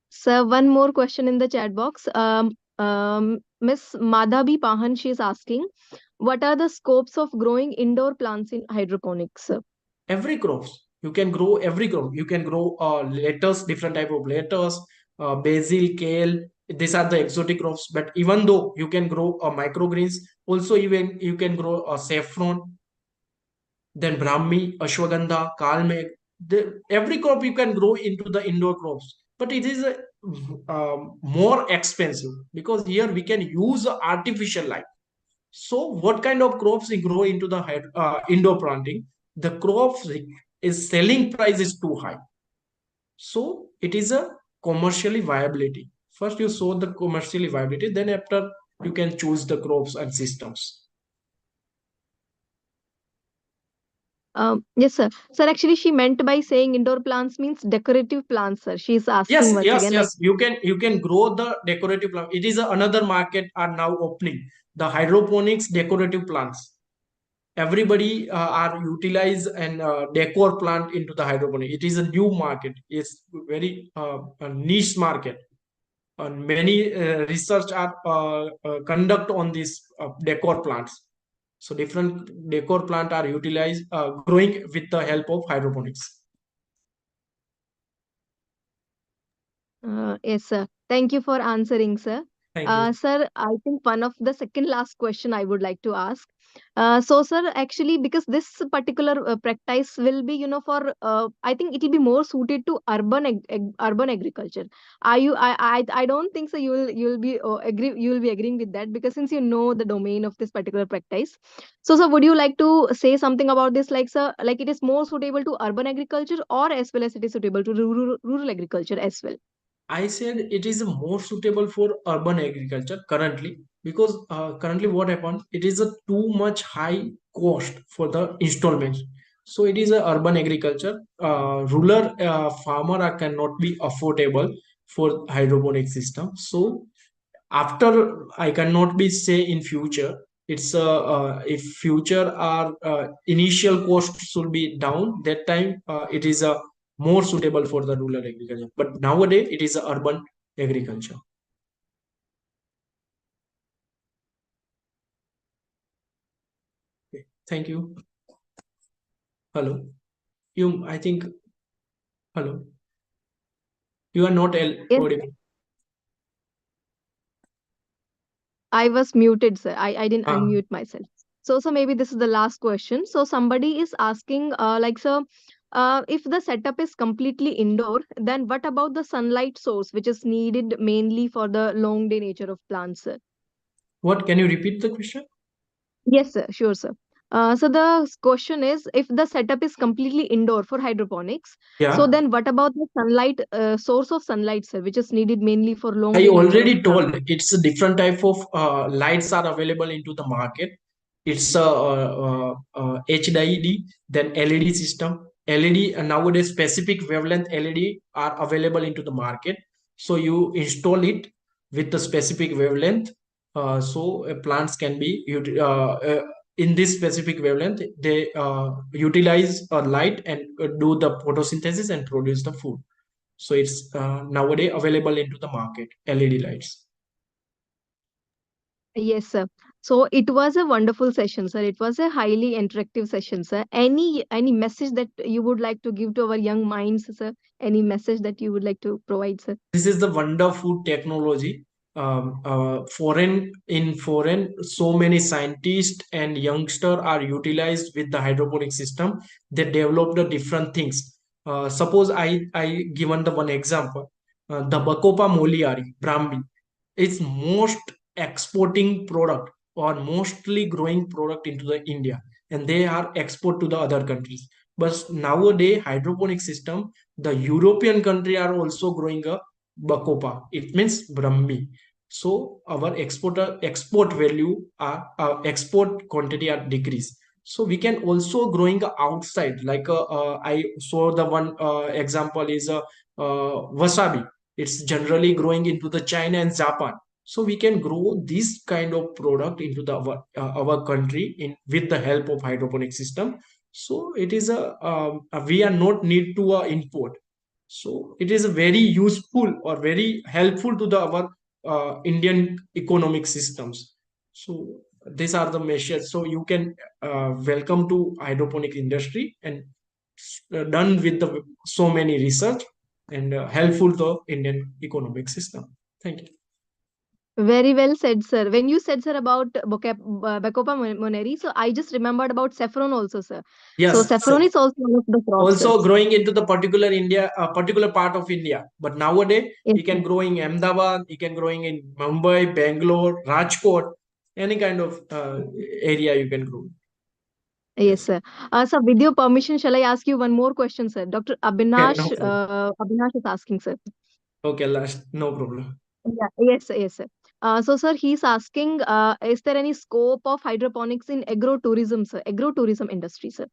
Sir, one more question in the chat box. Miss Madhabi Pahan, she is asking, what are the scopes of growing indoor plants in hydroponics, sir? Every crops you can grow. Every crop you can grow lettuce, different type of lettuce, basil, kale. These are the exotic crops. But even though you can grow microgreens, also even you can grow saffron, then brahmi, ashwagandha, kalmeg. Every crop you can grow into the indoor crops, but it is more expensive because here we can use artificial light. So what kind of crops we grow into the indoor planting? The crops is selling price is too high. So it is a commercially viability. First you show the commercially viability, then after you can choose the crops and systems. Yes, sir. Sir, actually, she meant by saying indoor plants means decorative plants, sir. She is asking once again, like, Yes. You can grow the decorative plant. It is another market are now opening. The hydroponics decorative plants. Everybody are utilize and decor plant into the hydroponic. It is a new market. It's very a niche market. And many research are conduct on these decor plants. So different decor plant are utilized growing with the help of hydroponics. yes, sir. Thank you for answering, sir. Thank you. Sir, I think one of the second last question I would like to ask. So, sir, actually, because this particular practice will be, for I think it will be more suited to urban agriculture. I don't think so. You will be agree. You will be agreeing with that because since you know the domain of this particular practice. So, sir, would you like to say something about this? Like, sir, like it is more suitable to urban agriculture or as well as it is suitable to rural agriculture as well. I said it is more suitable for urban agriculture currently because currently what happened, it is a too much high cost for the installments. So it is a urban agriculture. Rural farmer cannot be affordable for hydroponic system. So after I cannot be say in future. It's if future our initial cost should be down. That time it is a more suitable for the rural agriculture. But nowadays it is urban agriculture. Okay. Thank you. Hello. I think, hello. You are not Yes, audible. I was muted, sir. I didn't Ah, unmute myself. So maybe this is the last question. So somebody is asking, like, sir, if the setup is completely indoor, then what about the sunlight source, which is needed mainly for the long day nature of plants, sir? what? Can you repeat the question? Yes, sir. Sure, sir. So the question is, if the setup is completely indoor for hydroponics, so Yeah. then what about the sunlight, source of sunlight, sir, which is needed mainly for long I day nature of already plants? told it's a different type of lights are available into the market. It's a HID, then LED system. LED nowadays specific wavelength LED are available into the market. So you install it with the specific wavelength. So plants can be in this specific wavelength. They utilize light and do the photosynthesis and produce the food. So it's nowadays available into the market, LED lights. Yes, sir. So it was a wonderful session, sir. It was a highly interactive session, sir. Any message that you would like to give to our young minds, sir? Any message that you would like to provide, sir? This is the wonderful technology. Foreign, so many scientists and youngsters are utilized with the hydroponic system. They develop the different things. Suppose I given the one example, the Bacopa moliari, Brahmi. It's most exporting product or mostly growing product into the India, and they are export to the other countries. But nowadays hydroponic system, the European country are also growing a Bacopa. It means Brahmi. So our export value are export quantity are decreased. So we can also growing outside. Like I saw the one example is wasabi. It's generally growing into the China and Japan. So we can grow this kind of product into the our country in with the help of hydroponic system. So it is we are not need to import. So it is very useful or very helpful to the our Indian economic systems. So these are the measures. So you can welcome to hydroponic industry and done with the so many research and helpful to Indian economic system. Thank you. Very well said, sir. When you said, sir, about Bacopa moneri, so I just remembered about saffron also, sir. So Yes. saffron is also one of the crops, sir. Also growing into the particular India, a particular part of India. But nowadays, Yes, he can grow in Ahmedabad, he can growing in Mumbai, Bangalore, Rajkot. any kind of area you can grow. Yes, sir. Sir, with your permission, shall I ask you one more question, sir? Dr. Yeah, no problem. Abhinash is asking, sir. Okay, last, no problem. Yeah, yes, sir, yes, sir. So, sir, he's asking, is there any scope of hydroponics in agrotourism, sir? Agrotourism industry, sir.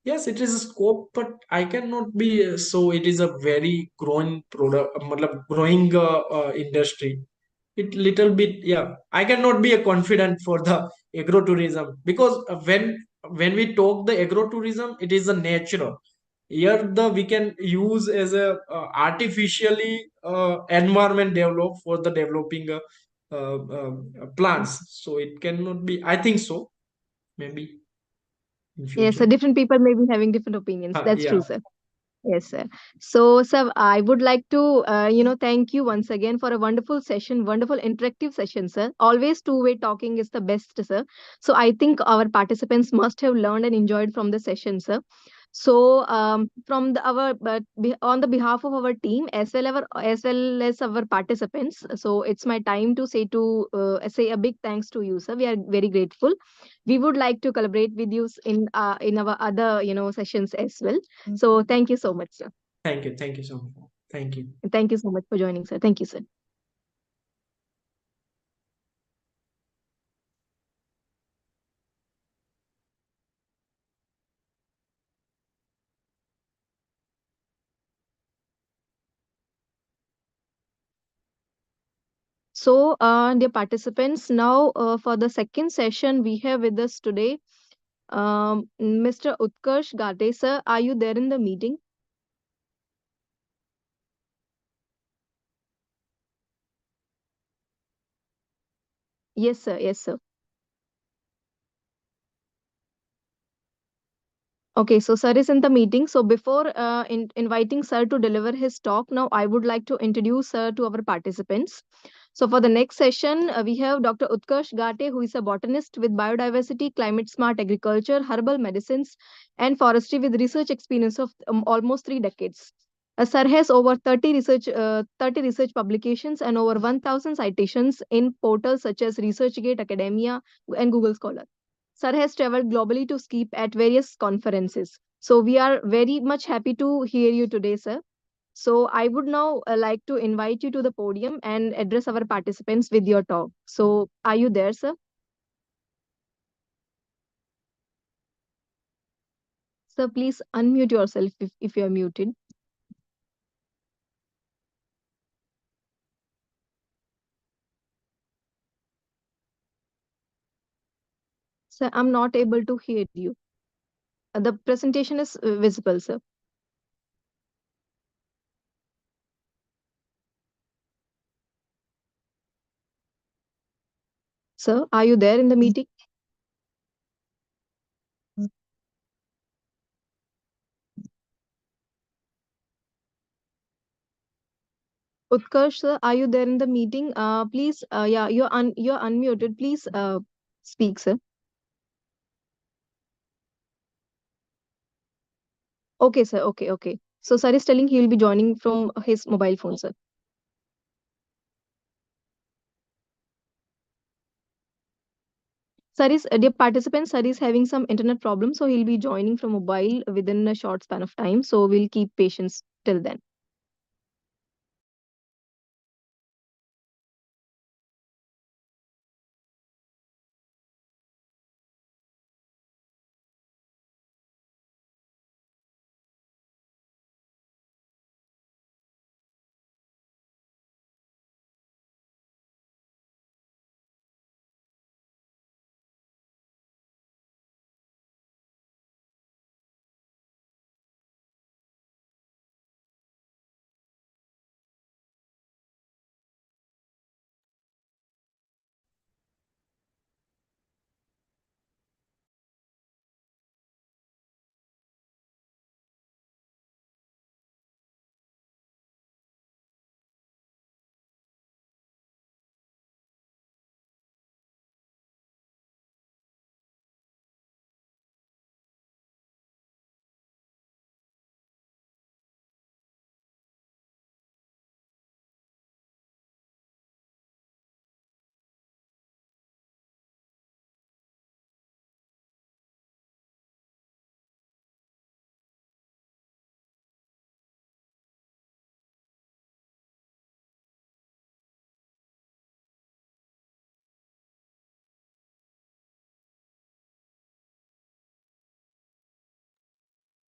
Yes, it is a scope, but I cannot be so. It is a very growing product, growing industry. It little bit, yeah. I cannot be a confident for the agrotourism because when we talk the agrotourism, it is a natural. Here the we can use as a artificially environment develop for the developing plants. So it cannot be. I think so. Maybe in Yes, future. sir. Different people may be having different opinions. That's Yeah. true, sir. Yes, sir. So, sir, I would like to, thank you once again for a wonderful session, wonderful interactive session, sir. Always two-way talking is the best, sir. So, I think our participants must have learned and enjoyed from the session, sir. So, from on the behalf of our team as well as our participants, so it's my time to say a big thanks to you, sir. We are very grateful. We would like to collaborate with you in our other sessions as well. So thank you so much, sir. Thank you. Thank you so much. Thank you. Thank you so much for joining, sir. Thank you, sir. So, dear participants, now for the second session we have with us today, Mr. Utkarsh Gate, sir. Are you there in the meeting? Yes, sir. Yes, sir. Okay, so sir is in the meeting. So before inviting sir to deliver his talk, now I would like to introduce sir to our participants. So for the next session, we have Dr. Utkarsh Gate, who is a botanist with biodiversity, climate smart agriculture, herbal medicines, and forestry with research experience of almost 3 decades. Sir has over 30 research publications and over 1,000 citations in portals such as ResearchGate, Academia, and Google Scholar. Sir has traveled globally to speak at various conferences. So we are very much happy to hear you today, sir. So I would now like to invite you to the podium and address our participants with your talk. So are you there, sir? Sir, please unmute yourself if you are muted. Sir, I'm not able to hear you. The presentation is visible, sir. Sir, are you there in the meeting? Utkarsh, sir, are you there in the meeting? Please, yeah, you're unmuted. Please, speak, sir. Okay, sir. Okay, okay. So, sir is telling he will be joining from his mobile phone, sir. Sir is, dear participant, sir is having some internet problem, so he'll be joining from mobile within a short span of time. So, we'll keep patience till then.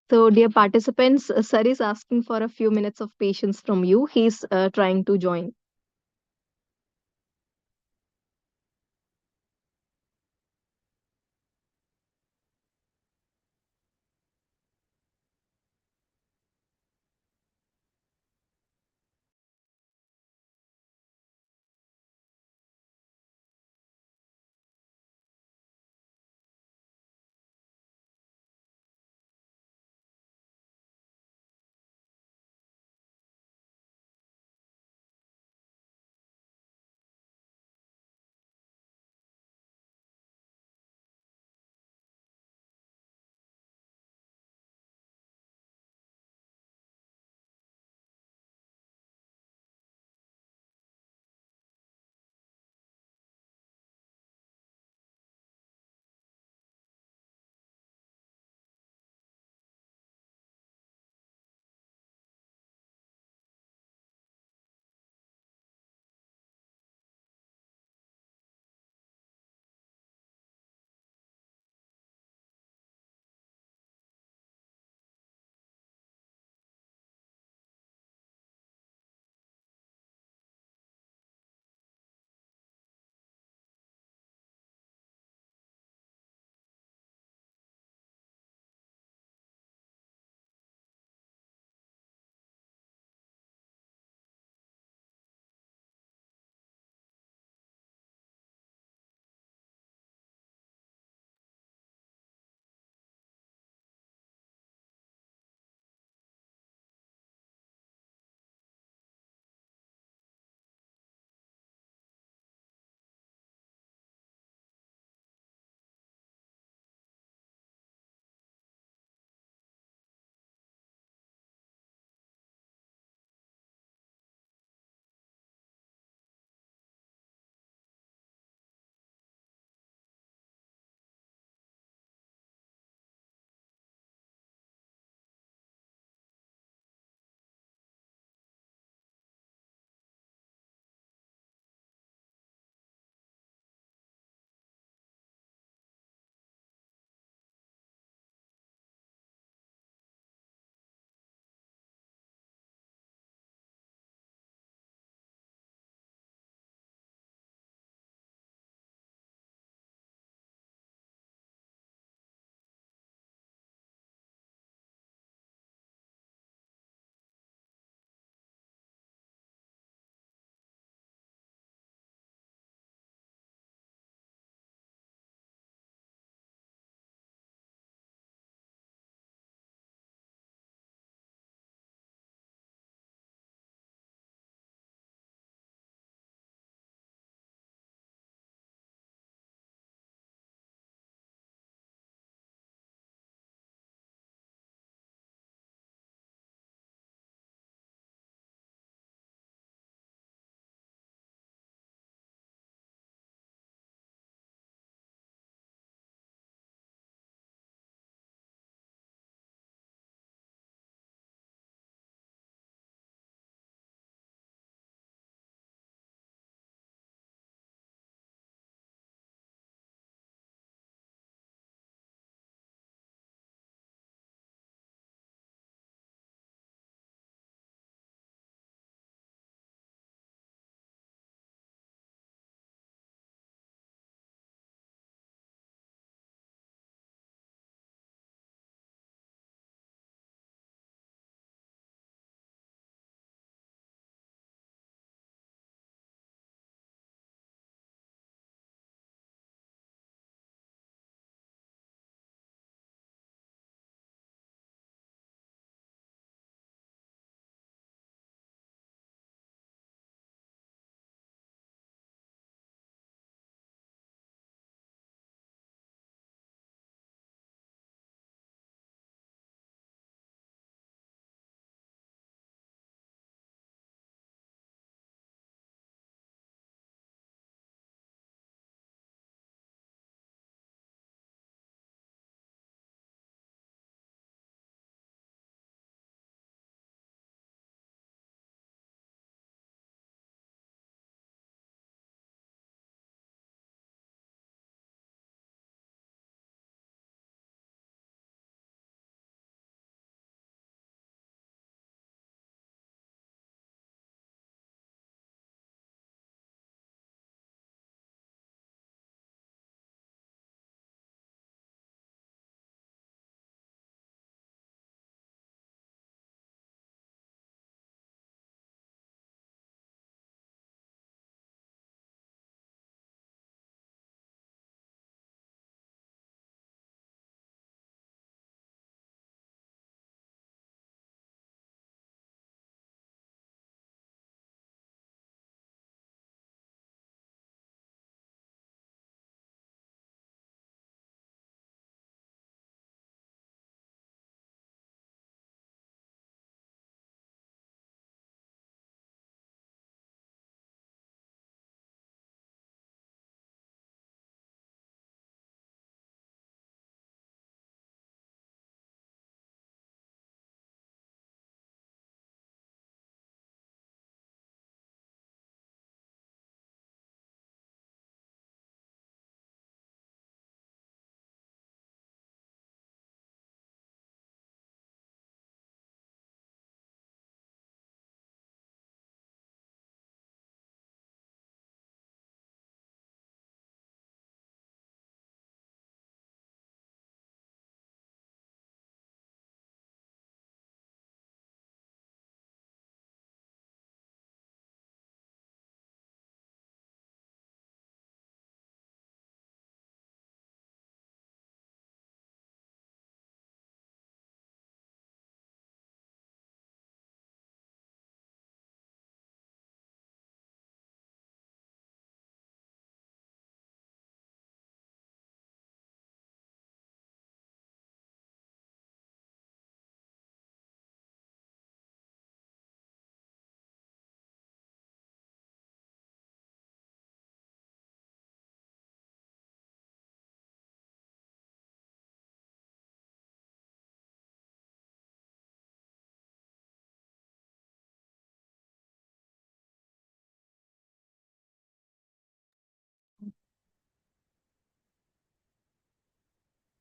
So, dear participants, Sir is asking for a few minutes of patience from you. He's trying to join.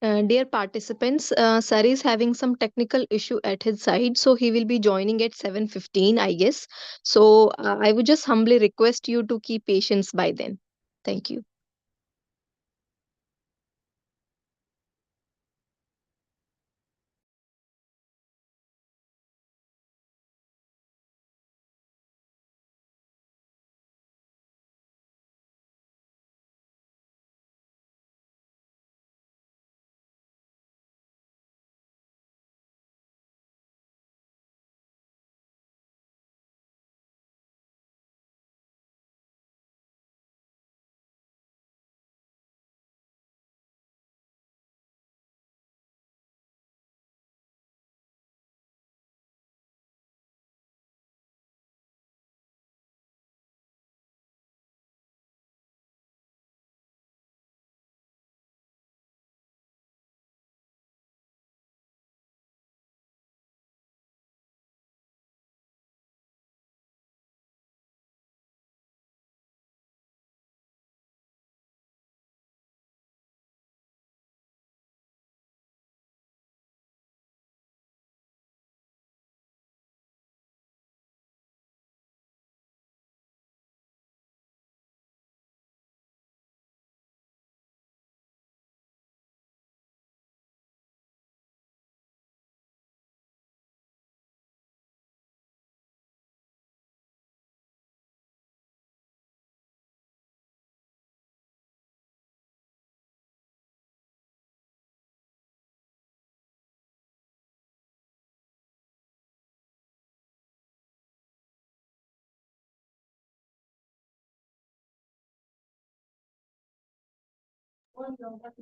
Dear participants, Sir is having some technical issue at his side, so he will be joining at 7:15, I guess. So I would just humbly request you to keep patience by then. Thank you.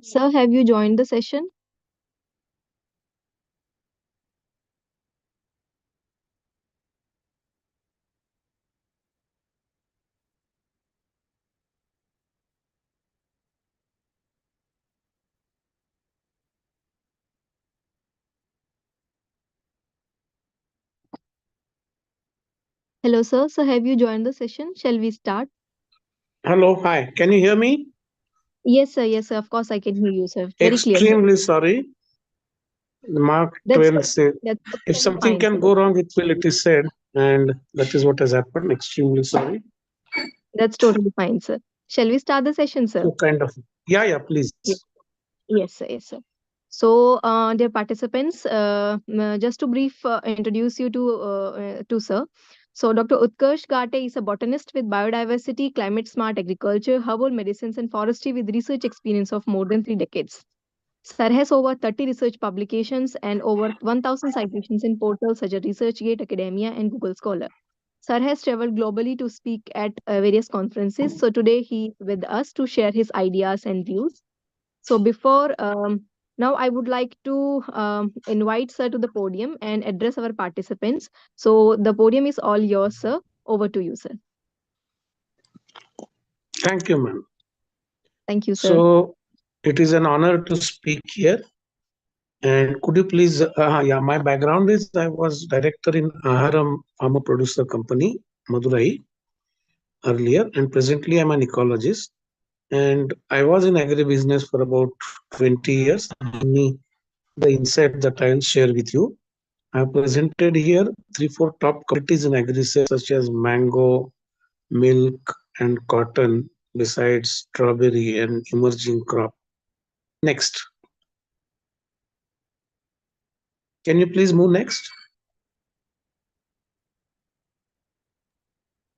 Sir, have you joined the session? Hello, sir. So have you joined the session? Shall we start? Hello, hi. Can you hear me? Yes, sir. Yes, sir. Of course, I can hear you, sir. Very clear, sir. Extremely sorry. Mark That's Twain said, that's if totally something fine, sir. can go wrong, it is said. And that is what has happened. Extremely sorry. That's totally fine, sir. Shall we start the session, sir? So kind of, yeah, please. Yes, sir. Yes, sir. So, dear participants, just to brief introduce you to sir. So, Dr. Utkarsh Gate is a botanist with biodiversity, climate smart agriculture, herbal medicines, and forestry with research experience of more than 3 decades. Sir has over 30 research publications and over 1,000 citations in portals such as ResearchGate, Academia, and Google Scholar. Sir has traveled globally to speak at various conferences. So, today he is with us to share his ideas and views. So before now, I would like to invite sir to the podium and address our participants. So the podium is all yours, sir. Over to you, sir. Thank you, ma'am. Thank you, sir. So it is an honor to speak here. And could you please, my background is I was director in Aharam Pharma Producer Company, Madurai earlier, and presently I'm an ecologist. And I was in agribusiness for about 20 years. Me, the insight that I'll share with you. I have presented here 3-4 top commodities in agri-research such as mango, milk, and cotton, besides strawberry and emerging crop. Next. Can you please move next?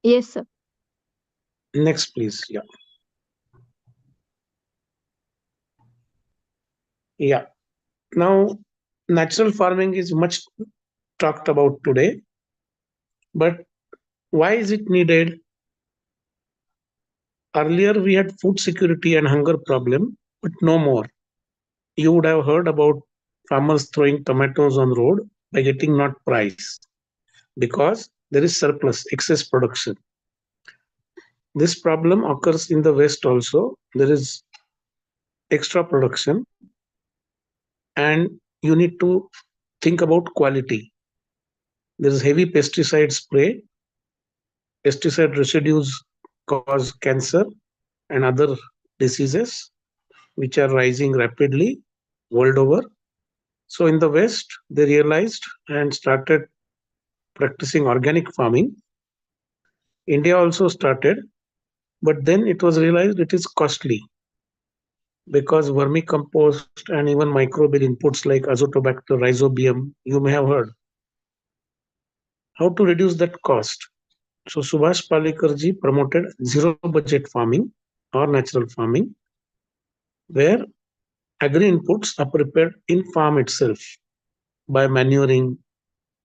Yes, sir. Next, please. Yeah. Yeah. Now, natural farming is much talked about today, but why is it needed? Earlier, we had food security and hunger problem, but no more. You would have heard about farmers throwing tomatoes on road by getting not price because there is surplus, excess production. This problem occurs in the West also. There is extra production, and you need to think about quality. There is heavy pesticide spray. Pesticide residues cause cancer and other diseases which are rising rapidly. world over. So in the West, they realized and started practicing organic farming. India also started, but then it was realized it is costly because vermicompost and even microbial inputs like azotobacter, rhizobium, you may have heard. How to reduce that cost? So Subhash Palekarji promoted zero budget farming or natural farming, where agri inputs are prepared in farm itself by manuring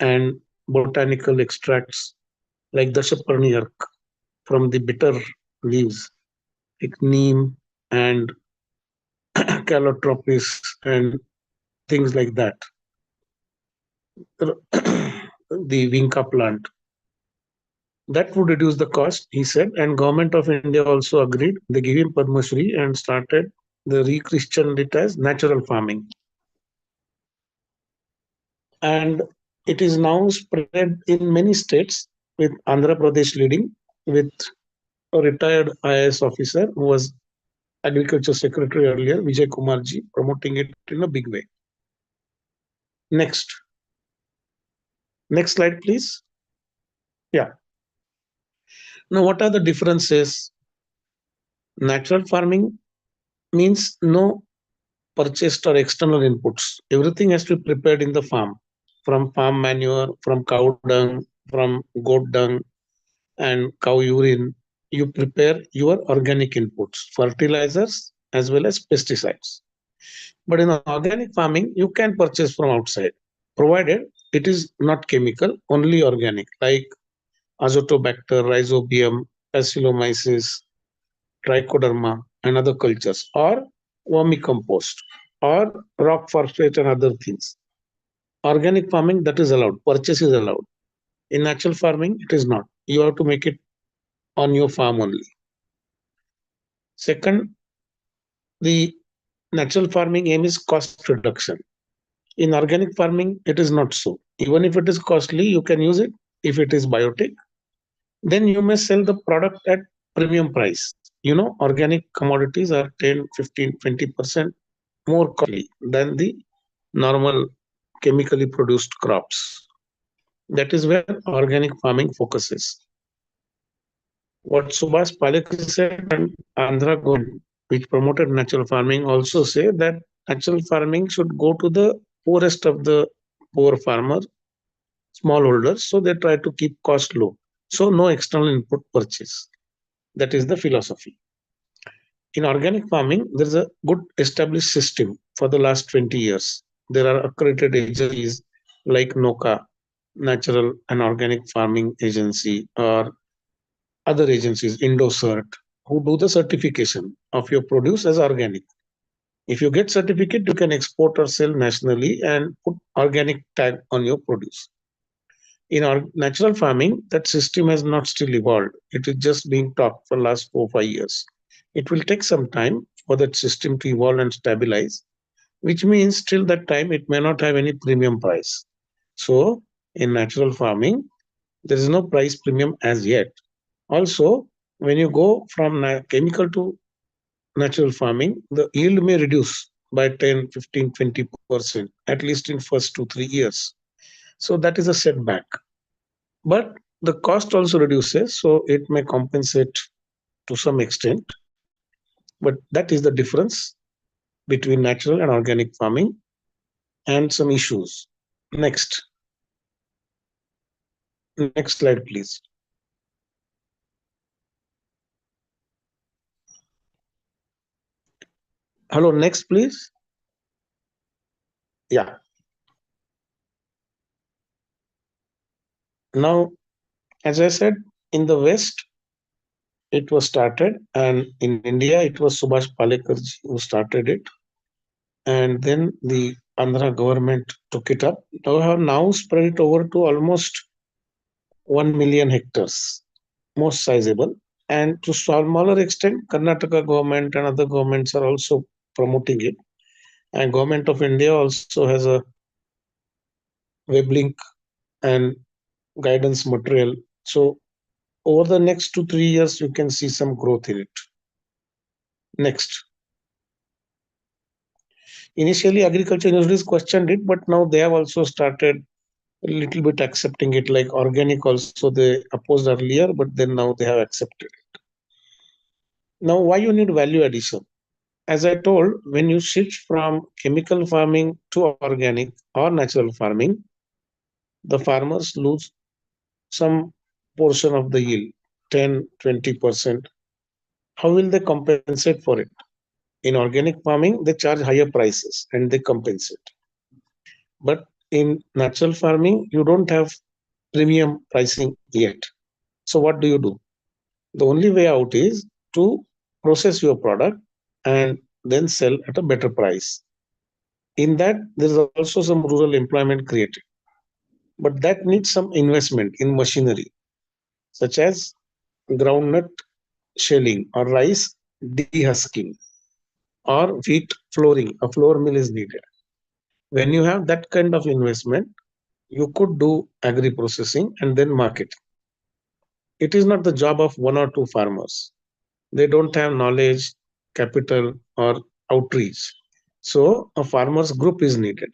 and botanical extracts like dashaparni from the bitter leaves like neem and calotropis and things like that. The vinca plant. That would reduce the cost, he said, and government of India also agreed. They gave him Padma Shri and started the re-christianed it as natural farming. And it is now spread in many states, with Andhra Pradesh leading, with a retired IAS officer who was Agriculture Secretary earlier, Vijay Kumarji, promoting it in a big way. Next. Next slide, please. Yeah. Now, what are the differences? Natural farming means no purchased or external inputs. Everything has to be prepared in the farm, from farm manure, from cow dung, from goat dung, and cow urine. You prepare your organic inputs, fertilizers, as well as pesticides. But in organic farming, you can purchase from outside, provided it is not chemical, only organic, like azotobacter, rhizobium, bacillomyces, trichoderma, and other cultures, or vermicompost, or rock phosphate and other things. Organic farming, that is allowed, purchase is allowed. In natural farming, it is not. You have to make it on your farm only. Second, the natural farming aim is cost reduction. In organic farming, it is not so. Even if it is costly, you can use it. If it is biotic, then you may sell the product at premium price. You know, organic commodities are 10, 15, 20% more costly than the normal chemically produced crops. That is where organic farming focuses. What Subhash Palekar said and Andhra government, which promoted natural farming, also say that natural farming should go to the poorest of the poor farmers, smallholders, so they try to keep cost low. So no external input purchase. That is the philosophy. In organic farming, there is a good established system for the last 20 years. There are accredited agencies like NOCA, Natural and Organic Farming Agency, or other agencies, IndoCert, who do the certification of your produce as organic. If you get certificate, you can export or sell nationally and put organic tag on your produce. In our natural farming, that system has not still evolved. It is just being taught for last 4 or 5 years. It will take some time for that system to evolve and stabilize, which means till that time it may not have any premium price. So in natural farming, there is no price premium as yet. Also, when you go from chemical to natural farming, the yield may reduce by 10, 15, 20%, at least in first 2, 3 years. So that is a setback. But the cost also reduces, so it may compensate to some extent. But that is the difference between natural and organic farming and some issues. Next. Next slide, please. Hello, next, please. Yeah. Now, as I said, in the West, it was started, and in India, it was Subhash Palekarji who started it. And then the Andhra government took it up. They have now spread it over to almost 1 million hectares, most sizable. And to smaller extent, Karnataka government and other governments are also promoting it. And government of India also has a web link and guidance material. So over the next 2-3 years, you can see some growth in it. Next. Initially, agriculture universities questioned it, but now they have also started a little bit accepting it. Like organic, also they opposed earlier, but then now they have accepted it. Now, why you need value addition? As I told, when you shift from chemical farming to organic or natural farming, the farmers lose some portion of the yield, 10, 20%. How will they compensate for it? In organic farming, they charge higher prices and they compensate. But in natural farming, you don't have premium pricing yet. So what do you do? The only way out is to process your product and then sell at a better price. In that, there is also some rural employment created, but that needs some investment in machinery, such as groundnut shelling or rice dehusking or wheat flooring. A flour mill is needed. When you have that kind of investment, you could do agri processing and then market. It is not the job of one or two farmers. They don't have knowledge, capital, or outreach. So a farmers group is needed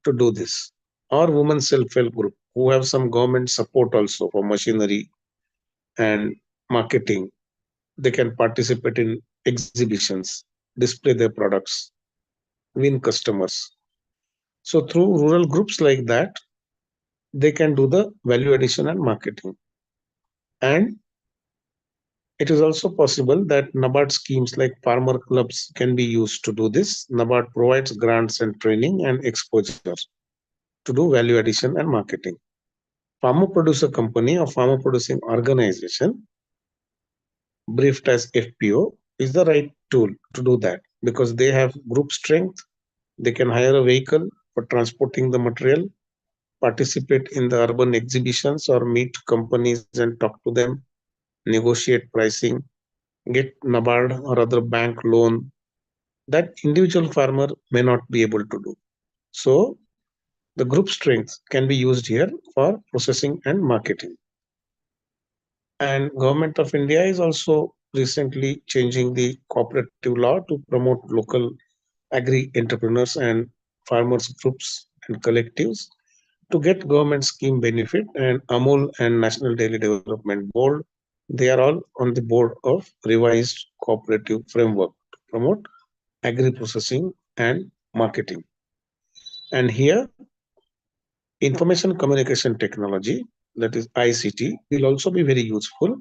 to do this, or women self-help group who have some government support also for machinery and marketing. They can participate in exhibitions, display their products, win customers. So through rural groups like that, they can do the value addition and marketing. And it is also possible that NABARD schemes like farmer clubs can be used to do this. NABARD provides grants and training and exposure to do value addition and marketing. Farmer producer company or farmer producing organization, briefed as FPO, is the right tool to do that because they have group strength. They can hire a vehicle for transporting the material, participate in the urban exhibitions or meet companies and talk to them, negotiate pricing, get NABARD or other bank loan that individual farmer may not be able to do. So the group strength can be used here for processing and marketing. And Government of India is also recently changing the cooperative law to promote local agri entrepreneurs and farmers groups and collectives to get government scheme benefit. And Amul and National Daily Development Board, they are all on the board of revised cooperative framework to promote agri processing and marketing. And here, information communication technology, that is ICT, will also be very useful.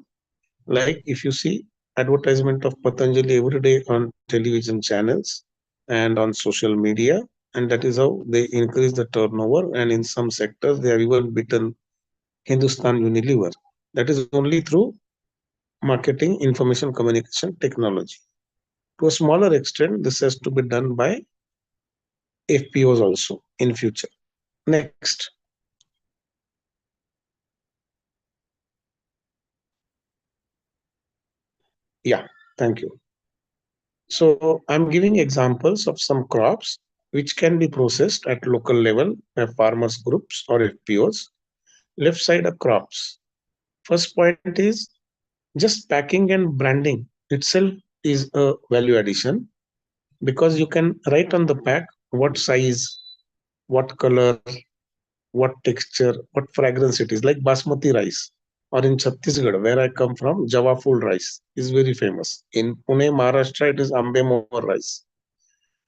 Like if you see advertisement of Patanjali every day on television channels and on social media, and that is how they increase the turnover. And in some sectors, they have even beaten Hindustan Unilever. That is only through marketing information communication technology. To a smaller extent, this has to be done by FPOs also in future. Next. Yeah, thank you. So I'm giving examples of some crops which can be processed at local level by farmers groups or FPOs. Left side are crops. First point is just packing and branding itself is a value addition because you can write on the pack what size, what color, what texture, what fragrance it is, like basmati rice. Or in Chhattisgarh, where I come from, Java full rice is very famous. In Pune, Maharashtra, it is Ambe Mohar rice.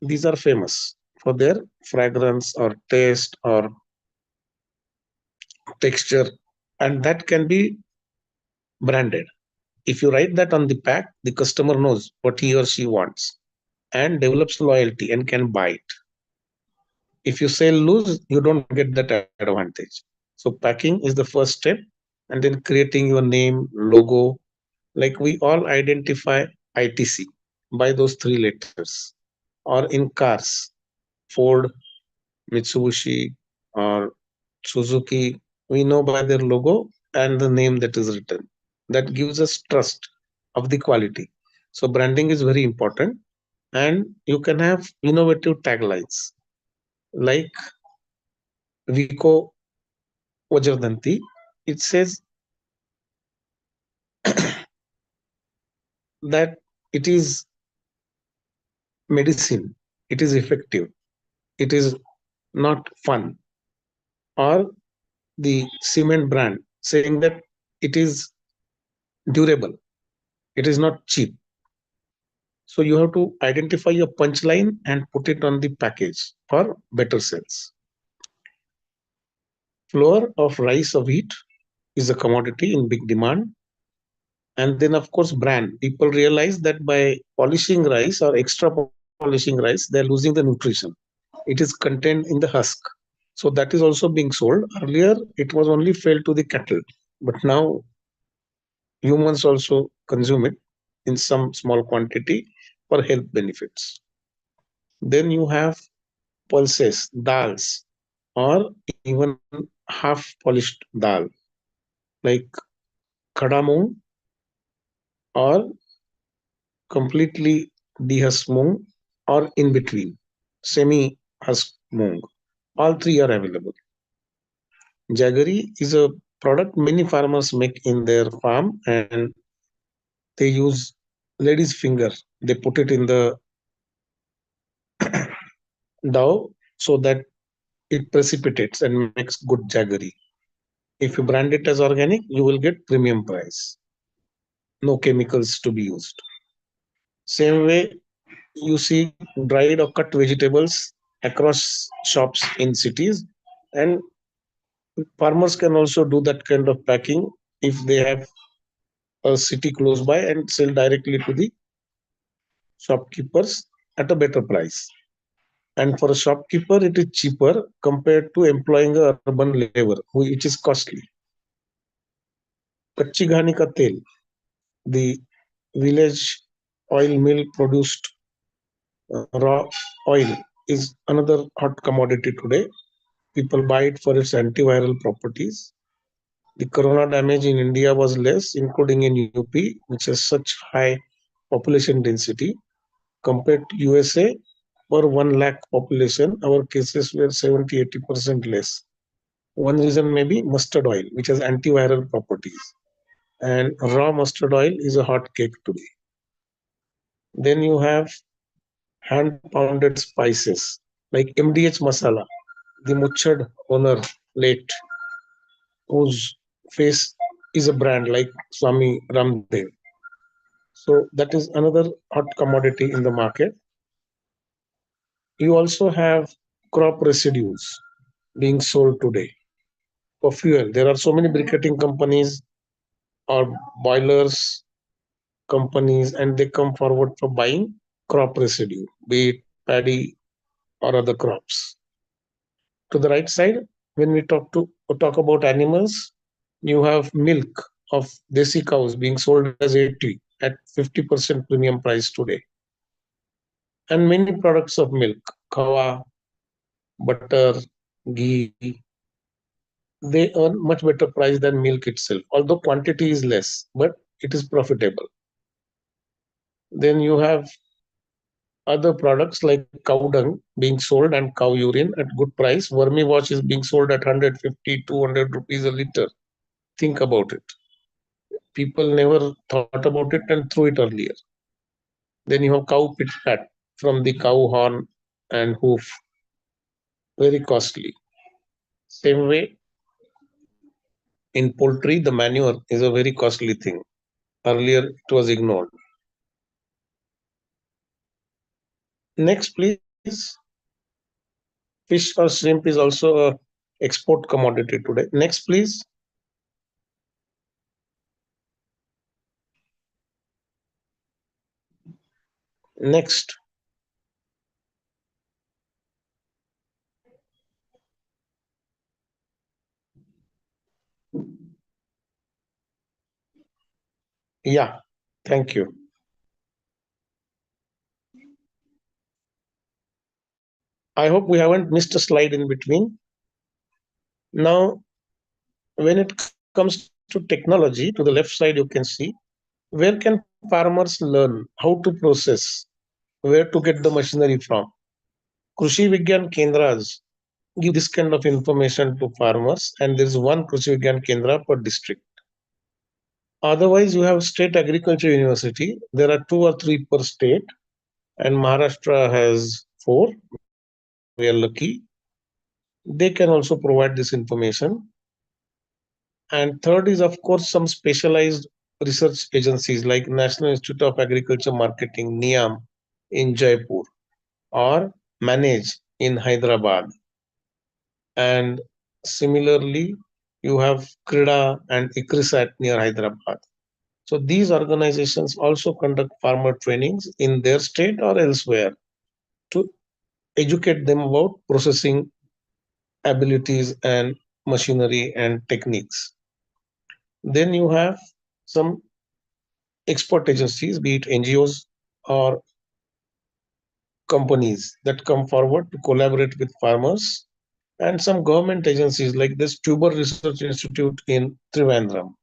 These are famous for their fragrance or taste or texture, and that can be branded. If you write that on the pack, the customer knows what he or she wants and develops loyalty and can buy it. If you sell loose, you don't get that advantage. So packing is the first step, and then creating your name, logo. Like we all identify ITC by those three letters. Or in cars, Ford, Mitsubishi, or Suzuki, we know by their logo and the name that is written. That gives us trust of the quality. So branding is very important, and you can have innovative taglines like Vico Vajradanti. It says that it is medicine, it is effective. it is not fun, or the cement brand saying that it is durable, it is not cheap. So you have to identify your punchline and put it on the package for better sales. Flour of rice or wheat is a commodity in big demand. And then, of course, brand. People realize that by polishing rice or extra polishing rice, they're losing the nutrition. It is contained in the husk. So that is also being sold. Earlier, it was only fed to the cattle, but now humans also consume it in some small quantity for health benefits. Then you have pulses, dals, or even half polished dal, like khada moong or completely dehusked moong, or in between, semi husked moong. All three are available. Jaggery is a product many farmers make in their farm, and they use lady's finger. They put it in the dough so that it precipitates and makes good jaggery. If you brand it as organic, you will get premium price. No chemicals to be used. Same way, you see dried or cut vegetables across shops in cities, and farmers can also do that kind of packing if they have a city close by and sell directly to the shopkeepers at a better price. And for a shopkeeper, it is cheaper compared to employing a urban labor, which is costly. Kachi ghani ka tel, the village oil mill produced raw oil, is another hot commodity today. People buy it for its antiviral properties. The corona damage in India was less, including in UP, which has such high population density. Compared to USA, per 1 lakh population, our cases were 70-80% less. One reason may be mustard oil, which has antiviral properties. And raw mustard oil is a hot cake today. Then you have hand pounded spices like MDH masala, the Muchad owner late, whose face is a brand like Swami Ramdev. So that is another hot commodity in the market. You also have crop residues being sold today for fuel. There are so many briquetting companies or boilers companies, and they come forward for buying crop residue, be it paddy or other crops. To the right side, when we talk about animals, you have milk of desi cows being sold as 80 at 50% premium price today. And many products of milk, khawa, butter, ghee, they earn much better price than milk itself, although quantity is less, but it is profitable. Then you have other products like cow dung being sold and cow urine at good price. Vermi wash is being sold at 150, 200 rupees a liter. Think about it. People never thought about it and threw it earlier. Then you have cow pit fat from the cow horn and hoof, very costly. Same way, in poultry, the manure is a very costly thing. Earlier, it was ignored. Next, please. Fish or shrimp is also a export commodity today. Next, please. Next. Yeah, thank you. I hope we haven't missed a slide in between. Now, when it comes to technology, to the left side, you can see where can farmers learn how to process, where to get the machinery from. Krishi Vigyan Kendras give this kind of information to farmers, and there is one Krishi Vigyan Kendra per district. Otherwise, you have state agriculture university. There are 2 or 3 per state, and Maharashtra has 4, maybe 5. we are lucky, they can also provide this information. And third is, of course, some specialized research agencies like National Institute of Agriculture Marketing, NIAM, in Jaipur, or Manage in Hyderabad. And similarly, you have Krida and ICRISAT near Hyderabad. So these organizations also conduct farmer trainings in their state or elsewhere to educate them about processing abilities and machinery and techniques. Then you have some export agencies, be it NGOs or companies that come forward to collaborate with farmers, and some government agencies like this Tuber Research Institute in Trivandrum,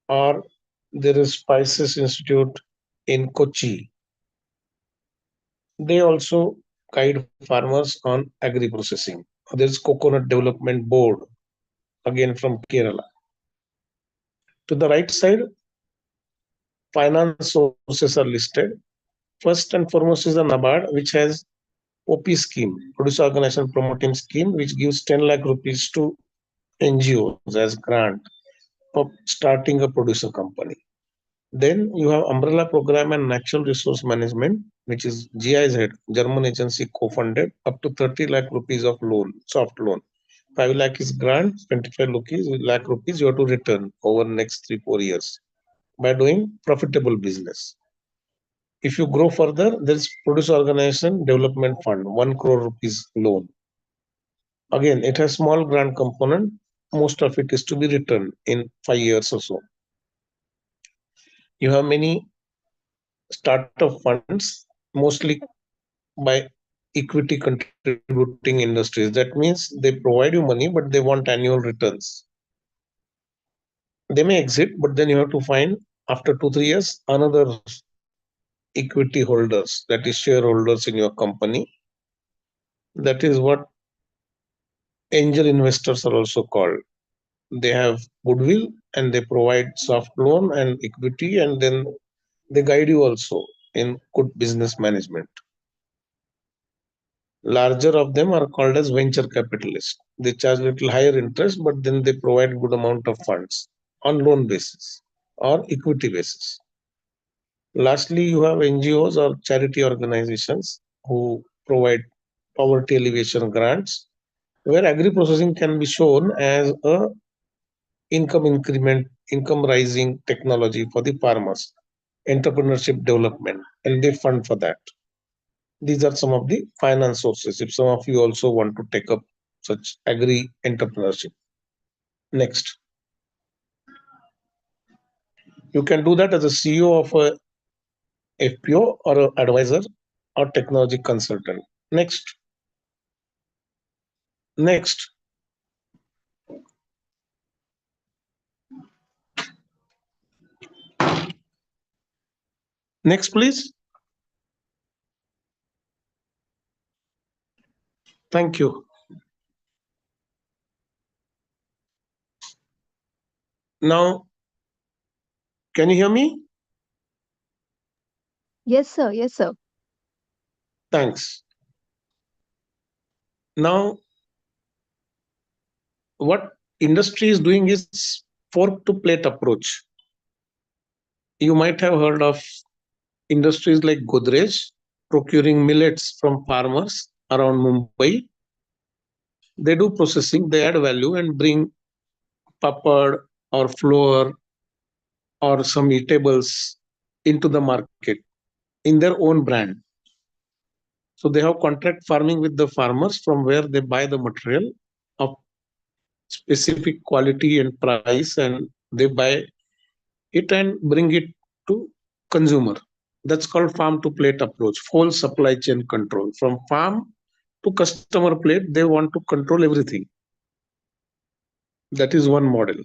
or there is Spices Institute in Kochi. They also guide farmers on agri processing. There is Coconut Development Board, again from Kerala. To the right side, finance sources are listed. First and foremost is the NABARD, which has OP scheme, Producer Organization Promoting Scheme, which gives 10 lakh rupees to NGOs as grant for starting a producer company. Then you have Umbrella Program and Natural Resource Management, which is GIZ, German agency co-funded, up to 30 lakh rupees of loan, soft loan. 5 lakh is grant, 25 lakh rupees you have to return over the next 3-4 years by doing profitable business. If you grow further, there is Producer Organization Development Fund, 1 crore rupees loan. Again, it has small grant component. Most of it is to be returned in 5 years or so. You have many startup funds, mostly by equity contributing industries. That means they provide you money, but they want annual returns. They may exit, but then you have to find after 2-3 years another equity holders, that is shareholders in your company. That is what angel investors are also called. They have goodwill and they provide soft loan and equity, and then they guide you also in good business management. Larger of them are called as venture capitalists. They charge a little higher interest, but then they provide good amount of funds on loan basis or equity basis. Lastly, you have NGOs or charity organizations who provide poverty alleviation grants, where agri processing can be shown as a income rising technology for the farmers, entrepreneurship development, and they fund for that. These are some of the finance sources if some of you also want to take up such agri entrepreneurship. Next, you can do that as a CEO of a FPO or an advisor or technology consultant. Next. Next. Next, please. Thank you. Now, can you hear me? Yes, sir. Yes, sir. Thanks. Now, what industry is doing is fork to plate approach. You might have heard of industries like Godrej procuring millets from farmers around Mumbai. They do processing, they add value and bring papad or flour or some eatables into the market in their own brand. So they have contract farming with the farmers from where they buy the material of specific quality and price, and they buy it and bring it to consumer. That's called farm to plate approach, full supply chain control. From farm to customer plate, they want to control everything. That is one model.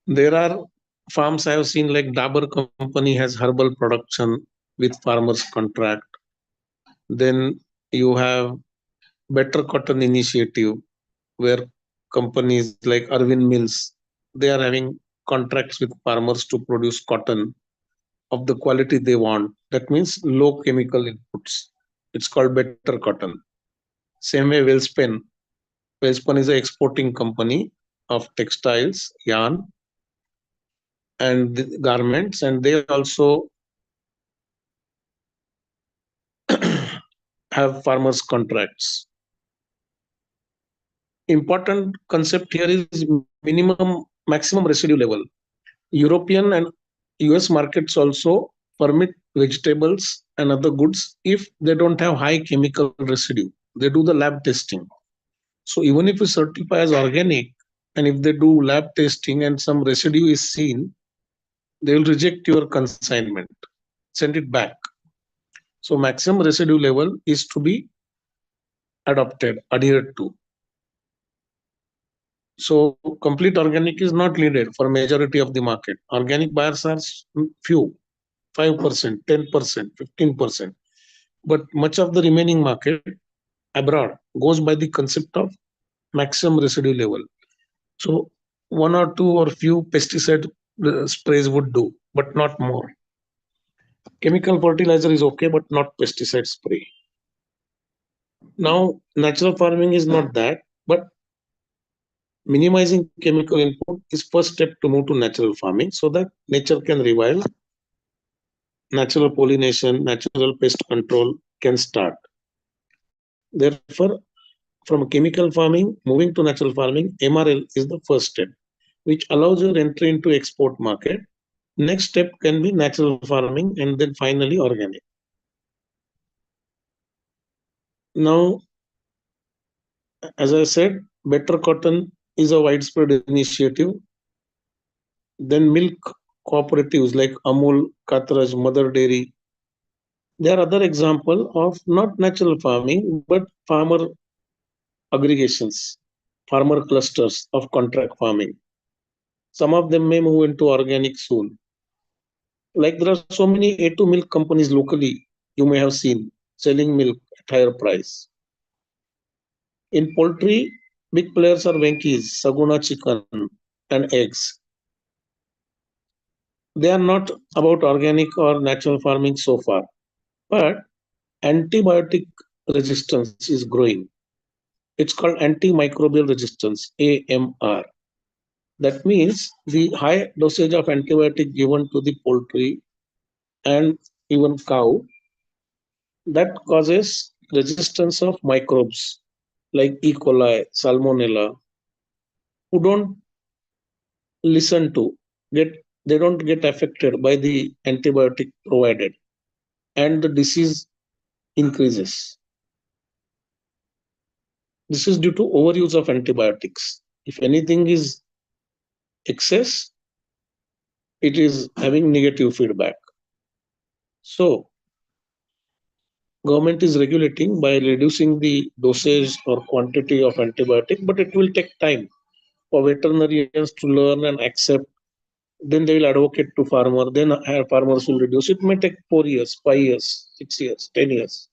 There are farms I have seen like Dabur company has herbal production with farmers contract. Then you have Better Cotton Initiative, where companies like Arvind Mills, they are having contracts with farmers to produce cotton of the quality they want. That means low chemical inputs. It's called Better Cotton. Same way, Welspun. Welspun is an exporting company of textiles, yarn, and garments, and they also have farmers' contracts. Important concept here is maximum residue level. European and US markets also permit vegetables and other goods if they don't have high chemical residue. They do the lab testing. So even if you certify as organic, and if they do lab testing and some residue is seen, they will reject your consignment, send it back. So maximum residue level is to be adhered to. So complete organic is not needed for majority of the market. Organic buyers are few, 5%, 10%, 15%. But much of the remaining market abroad goes by the concept of maximum residue level. So one or two or few pesticide sprays would do, but not more. Chemical fertilizer is okay, but not pesticide spray. Now, natural farming is not that, but minimizing chemical input is first step to move to natural farming so that nature can revive, natural pollination, natural pest control can start. Therefore, from chemical farming, moving to natural farming, MRL is the first step, which allows your entry into export market. Next step can be natural farming and then finally organic. Now, as I said, Better Cotton is a widespread initiative. Then milk cooperatives like Amul, Katraj, Mother Dairy. There are other examples of not natural farming, but farmer aggregations, farmer clusters of contract farming. Some of them may move into organic soon. Like there are so many A2 milk companies locally, you may have seen, selling milk at higher price. In poultry, big players are Venky's, Saguna Chicken, and eggs. They are not about organic or natural farming so far, but antibiotic resistance is growing. It's called antimicrobial resistance, AMR. That means the high dosage of antibiotic given to the poultry and even cow, that causes resistance of microbes like E. coli, Salmonella, who don't listen to, they don't get affected by the antibiotic provided, and the disease increases. This is due to overuse of antibiotics. If anything is excess, it is having negative feedback. So government is regulating by reducing the dosage or quantity of antibiotic, but it will take time for veterinarians to learn and accept. Then they will advocate to farmer. Then farmers will reduce. It may take 4 years, 5 years, 6 years, 10 years.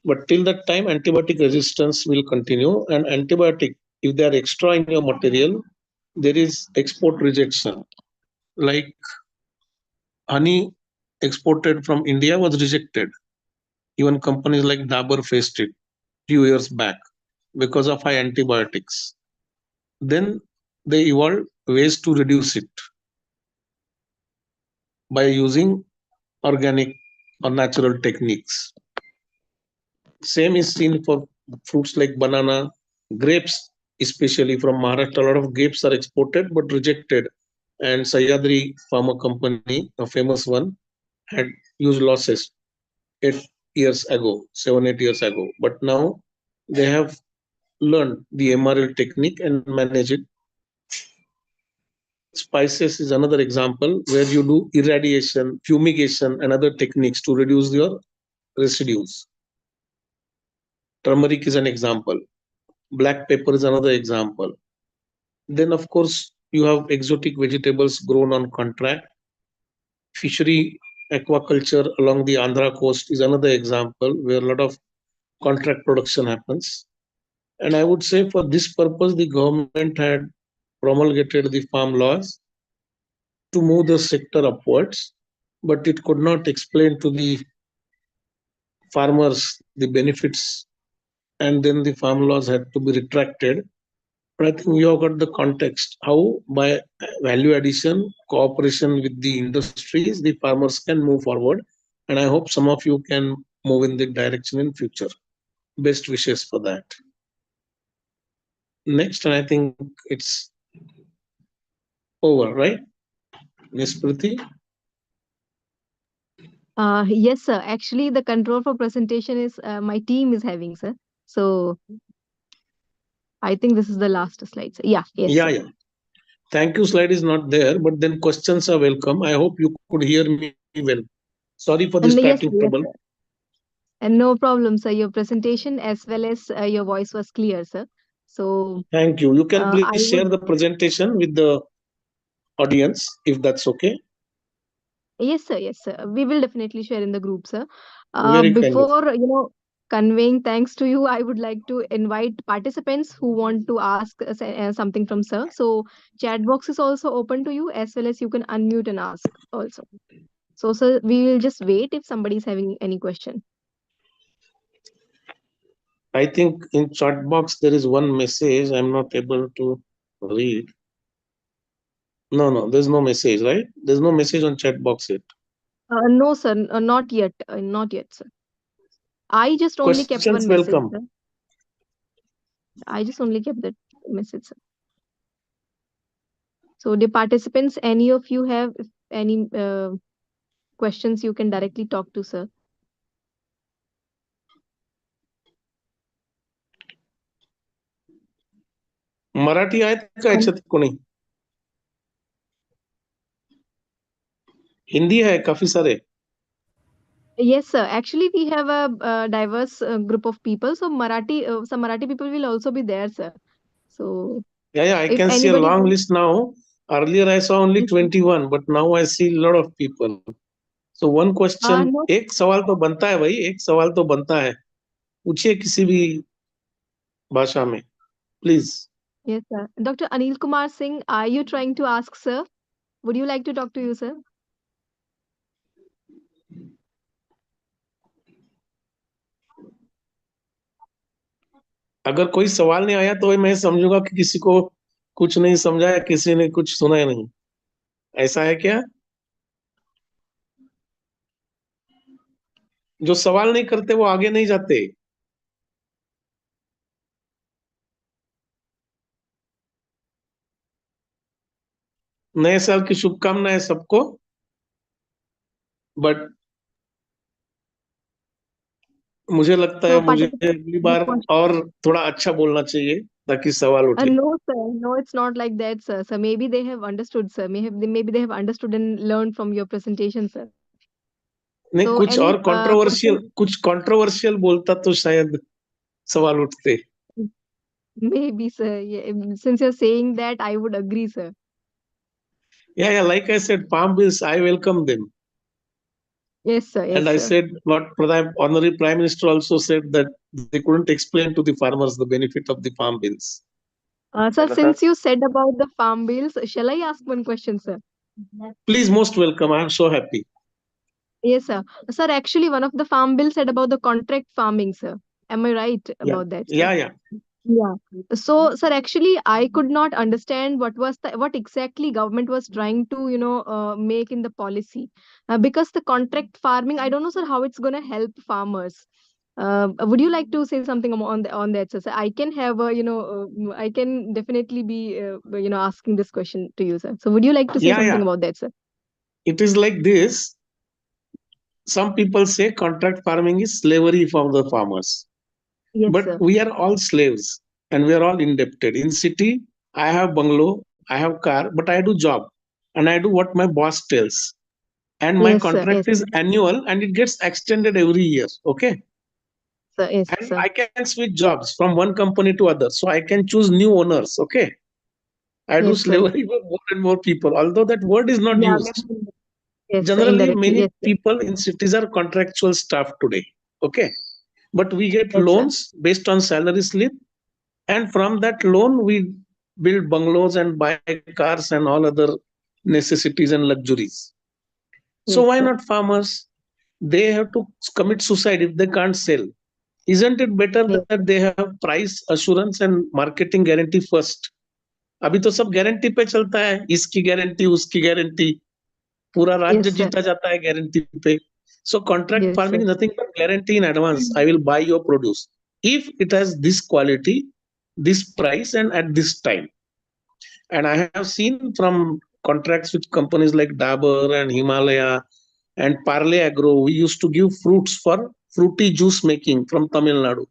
But till that time, antibiotic resistance will continue. And antibiotic, if they are extra in your material, there is export rejection. Like honey exported from India was rejected. Even companies like Dabur faced it few years back because of high antibiotics. Then they evolved ways to reduce it by using organic or natural techniques. Same is seen for fruits like banana, grapes, especially from Maharashtra. A lot of grapes are exported but rejected. And Sahyadri Pharma Company, a famous one, had used losses 8 years ago, 7, 8 years ago. But now they have learned the MRL technique and manage it. Spices is another example where you do irradiation, fumigation, and other techniques to reduce your residues. Turmeric is an example. Black pepper is another example. Then, of course, you have exotic vegetables grown on contract. Fishery aquaculture along the Andhra coast is another example where a lot of contract production happens. And I would say for this purpose, the government had promulgated the farm laws to move the sector upwards, but it could not explain to the farmers the benefits, and then the farm laws had to be retracted. But I think we have got the context how by value addition, cooperation with the industries, the farmers can move forward. And I hope some of you can move in the direction in future. Best wishes for that. Next, and I think it's over, right? Miss Priti? Yes, sir. Actually, the control for presentation is my team is having, sir. So I think this is the last slide, sir. Yeah, yes, Yeah, sir. yeah. Thank you slide is not there, but then questions are welcome. I hope you could hear me well. Sorry for the And yes, starting sir, yes, trouble. sir. And no problem, sir. Your presentation as well as your voice was clear, sir. So Thank you. You can I please share would, the presentation with the audience if that's okay. yes, sir, yes, sir. We will definitely share in the group, sir. Very kind of Before, conveying thanks to you, I would like to invite participants who want to ask something from sir. So chat box is also open to you as well as you can unmute and ask also. So, sir, we will just wait if somebody is having any question. I think in chat box there is one message I'm not able to read. No, there's no message, right? There's no message on chat box yet. No, sir, not yet. Not yet, sir. I just only kept Questions one message, welcome. sir. I just only kept that message, sir. So, the participants, any of you have any questions, you can directly talk to sir. Marathi आहेत का याच्यात कोणी? हिंदी है काफी सारे. Yes, sir. Actually, we have a diverse group of people. So some Marathi people will also be there, sir. So Yeah, I if can see a anybody long wants, list now. Earlier I saw only yes, sir. 21, but now I see a lot of people. So one question, No, एक सवाल तो बनता है भाई, एक सवाल तो बनता है. पूछिए किसी भी भाषा में, please. yes, sir. Dr. Anil Kumar Singh, are you trying to ask, sir? Would you like to talk to you, sir? अगर कोई सवाल नहीं आया तो मैं समझूंगा कि किसी को कुछ नहीं समझा या किसी ने कुछ सुना ही नहीं. ऐसा है क्या? जो सवाल नहीं करते वो आगे नहीं जाते. नए साल की शुभकामनाएं सबको. बट मुझे लगता है So मुझे participants, अगली बार और थोड़ा अच्छा बोलना चाहिए ताकि सवाल उठे. no, sir. No, it's not like that, sir. So maybe they have understood, sir. Maybe they have understood and learned from your presentation, sir. नहीं So कुछ any और कंट्रोवर्शियल बोलता तो शायद सवाल उठते. maybe, sir. Yeah, since you're saying that, I would agree, sir. Yeah, like I said, farm bills, I welcome them. Yes, sir. Yes, And I sir. said what Honorary Prime Minister also said that they couldn't explain to the farmers the benefit of the farm bills. Sir, since you said about the farm bills, shall I ask one question, sir? Please, most welcome. I am so happy. Yes, sir. Sir, actually, one of the farm bills said about the contract farming, sir. Am I right Yeah, about that, sir? yeah. Yeah. So, sir, actually, I could not understand what exactly government was trying to, make in the policy. Because the contract farming, I don't know, sir, how it's gonna help farmers. Would you like to say something on that, sir? So I can have a, I can definitely be, asking this question to you, sir. So would you like to say something about that, sir? It is like this. Some people say contract farming is slavery for the farmers. Yes, But sir. we are all slaves and we are all indebted. In city, I have bungalow, I have car, but I do job and I do what my boss tells. And my Yes, sir. contract Yes, is annual and it gets extended every year. Okay. sir. Yes, And sir. I can switch jobs from one company to other. So I can choose new owners. Okay. I do Yes, sir. slavery for more and more people, although that word is not Yeah, used. yes, sir. Generally, Indirectly. many Yes, sir. people in cities are contractual staff today. Okay. But we get Yes, sir. loans based on salary slip. And from that loan, we build bungalows and buy cars and all other necessities and luxuries. So Yes, why sir. not farmers? they have to commit suicide if they can't sell. Isn't it better Yes, that they have price assurance and marketing guarantee first? अभी तो सब guarantee पे चलता है, इसकी guarantee उसकी guarantee, पूरा राज्य yes, sir. जीता जाता है गारंटी पे. So contract Yes, farming sir. is nothing but guarantee in advance. I will buy your produce if it has this quality, this price, and at this time. And I have seen from contracts with companies like Dabur and Himalaya and Parle Agro, we used to give fruits for fruity juice making from Tamil Nadu.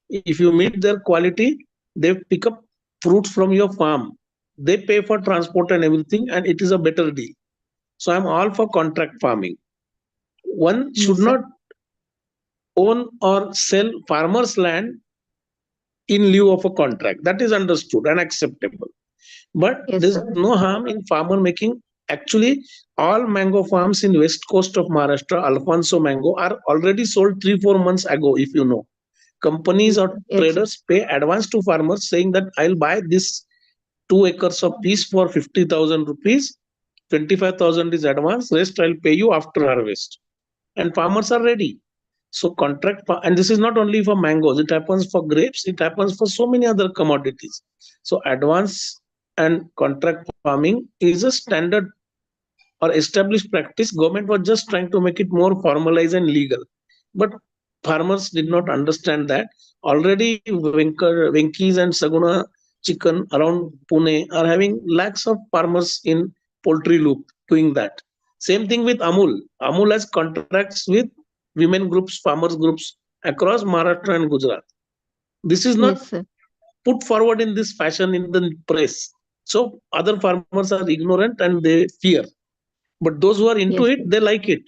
If you meet their quality, they pick up fruits from your farm. They pay for transport and everything, and it is a better deal. So I'm all for contract farming. One should Yes, sir. not own or sell farmers' land in lieu of a contract. That is understood and acceptable. But Yes, there's sir. no harm in farmer making. Actually, all mango farms in west coast of Maharashtra, Alfonso mango, are already sold 3-4 months ago, if you know. Companies or Yes, sir. traders pay advance to farmers saying that I'll buy this 2 acres of peas for 50,000 rupees. 25,000 is advance, rest I'll pay you after harvest. And farmers are ready. So and this is not only for mangoes, it happens for grapes, it happens for so many other commodities. So advance and contract farming is a standard or established practice. Government was just trying to make it more formalized and legal. But farmers did not understand that. Already Venki's and Saguna chicken around Pune are having lakhs of farmers in poultry loop doing that. Same thing with Amul. Amul has contracts with women groups, farmers groups across Maharashtra and Gujarat. This is not Yes, sir. put forward in this fashion in the press. So other farmers are ignorant and they fear. But those who are into Yes, it, sir. they like it.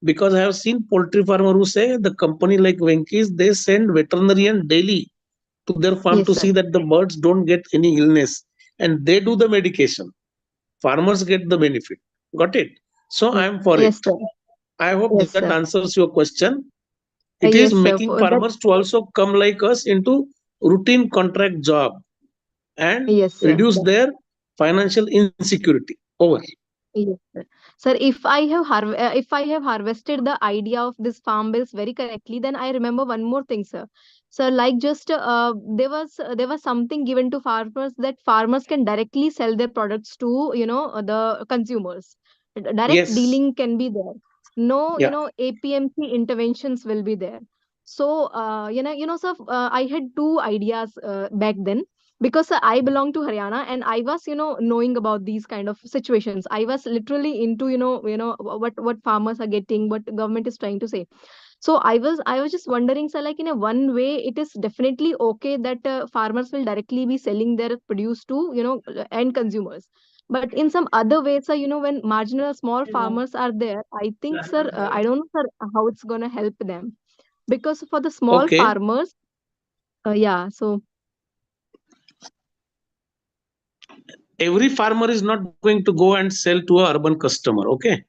Because I have seen poultry farmer who say the company like Venki's, they send veterinarian daily to their farm Yes, to sir. see that the birds don't get any illness. And they do the medication. Farmers get the benefit. Got it? So I Yes, am for it. yes, sir. I hope Yes, that sir. answers your question. It is Yes, sir. making For that, farmers to also come like us into routine contract job and yes, sir. reduce their financial insecurity. Over. Yes, sir. Sir, if I have harvested the idea of this farm bills very correctly, then I remember one more thing, sir. Sir, like just there was something given to farmers that farmers can directly sell their products to the consumers. Direct Yes. dealing can be there. No, Yeah. APMC interventions will be there. So sir, I had two ideas back then because I belong to Haryana and I was knowing about these kind of situations. I was literally into what farmers are getting, what government is trying to say. So I was just wondering, sir, like in a one way it is definitely okay that farmers will directly be selling their produce to end consumers, but in some other ways, sir, when marginal small farmers are there, I think, sir, I don't know, sir, how it's going to help them, because for the small Okay. farmers, yeah, so Every farmer is not going to go and sell to a urban customer. Okay.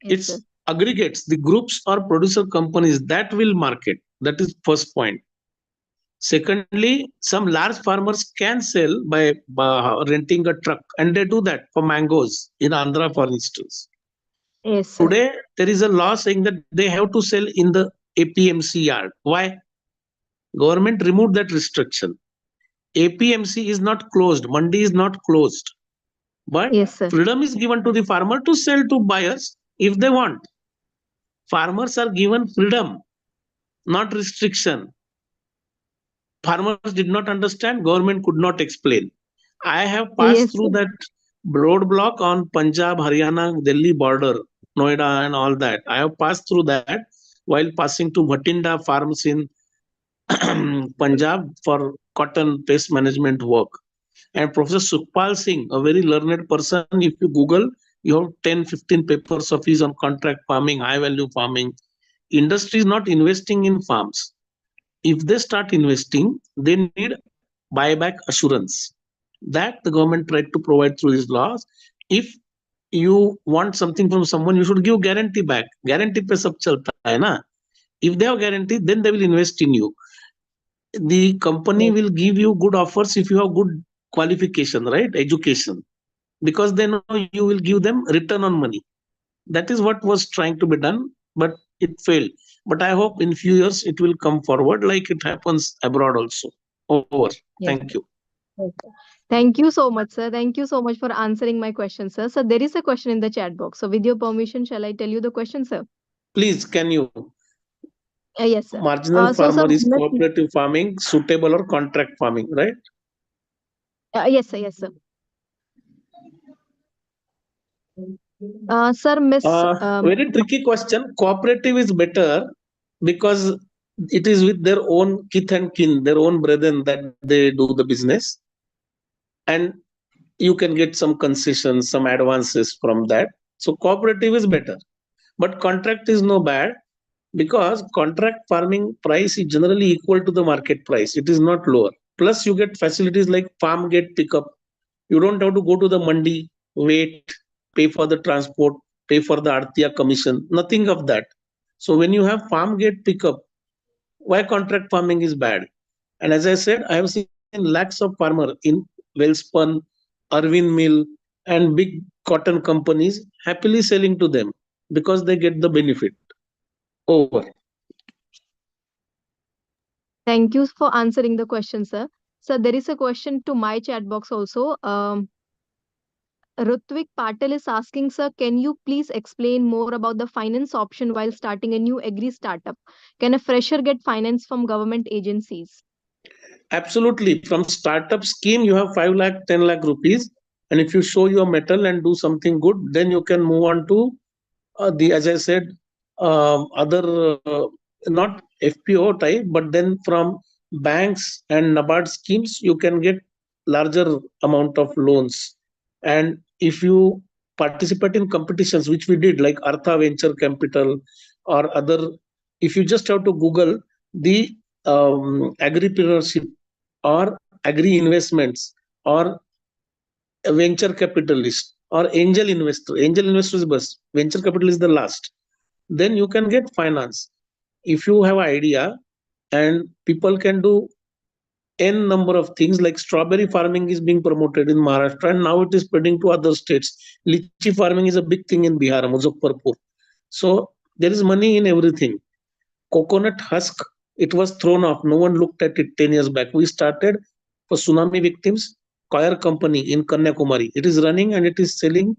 yes, sir. It's aggregates, the groups or producer companies that will market. That is first point. Secondly, some large farmers can sell by renting a truck, and they do that for mangoes in Andhra, for instance. Yes, sir. Today, there is a law saying that they have to sell in the APMC yard. Why? Government removed that restriction. APMC is not closed, Mandi is not closed, but Yes, sir. freedom is given to the farmer to sell to buyers if they want. Farmers are given freedom, not restriction. Farmers did not understand, government could not explain. I have passed Yes, through sir. that roadblock on Punjab, Haryana, Delhi border, Noida, and all that. I have passed through that while passing to Bhatinda farms in Punjab for cotton pest management work. And Professor Sukhpal Singh, a very learned person, if you Google, you have 10-15 papers of his on contract farming, high value farming. Industry is not investing in farms. If they start investing, they need buyback assurance. That the government tried to provide through these laws. If you want something from someone, you should give guarantee back. Guarantee pe sab chalta hai na. If they have guarantee, then they will invest in you. The company Yes, will give you good offers if you have good qualification, right? Education, because they know you will give them return on money. That is what was trying to be done. but it failed. But I hope in few years it will come forward like it happens abroad also. Over. Yes. Thank you. Okay. Thank you so much, sir. Thank you so much for answering my question, sir. So there is a question in the chat box. So with your permission, shall I tell you the question, sir? Please, can you? Yes, sir. Marginal So, sir, farmer is cooperative farming, suitable or contract farming, right? yes, sir. Yes, sir. Sir, Miss. Very tricky question. Cooperative is better because it is with their own kith and kin, their own brethren that they do the business. And you can get some concessions, some advances from that. So cooperative is better. But contract is no bad because contract farming price is generally equal to the market price. It is not lower. Plus you get facilities like farm gate pickup. You don't have to go to the mandi, wait, pay for the transport, pay for the artiya commission, nothing of that. So when you have farm gate pickup, why contract farming is bad? And as I said, I have seen lakhs of farmer in Wellspun, Arvind Mill, and big cotton companies happily selling to them because they get the benefit. Over. Thank you for answering the question, sir. So there is a question to my chat box also. Rutvik Patel is asking, sir, can you please explain more about the finance option while starting a new agri startup? Can a fresher get finance from government agencies? Absolutely. From startup scheme, you have 5 lakh, 10 lakh rupees. And if you show your metal and do something good, then you can move on to as I said, other, not FPO type, but then from banks and NABARD schemes, you can get larger amount of loans. And if you participate in competitions, which we did, like Artha Venture Capital or other, if you just have to Google the agripreneurship or agri investments or a venture capitalist or angel investor. Angel investor is best. Venture capital is the last. Then you can get finance. If you have an idea and people can do n number of things, like strawberry farming is being promoted in Maharashtra and now it is spreading to other states. Lychee farming is a big thing in Bihar, Muzaffarpur. So there is money in everything. Coconut husk, it was thrown off. No one looked at it 10 years back. We started for tsunami victims, Coir company in Kanyakumari. It is running and it is selling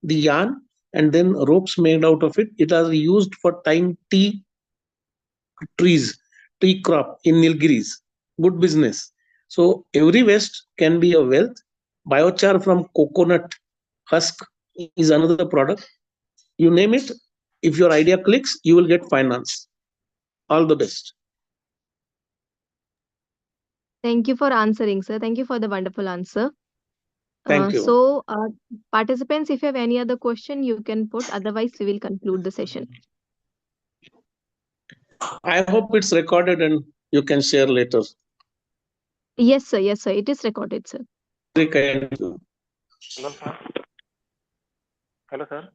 the yarn and then ropes made out of it. It is used for tying tea trees, tea crop in Nilgiris. Good business. So every waste can be a wealth. Biochar from coconut husk is another product. You name it, if your idea clicks, you will get finance. All the best. Thank you for answering, sir. Thank you for the wonderful answer. Thank you. So, participants, if you have any other question, you can put. Otherwise, we will conclude the session. I hope it's recorded and you can share later. Yes, sir. Yes, sir. It is recorded, sir. Very kind of you. Hello, sir. Hello, sir.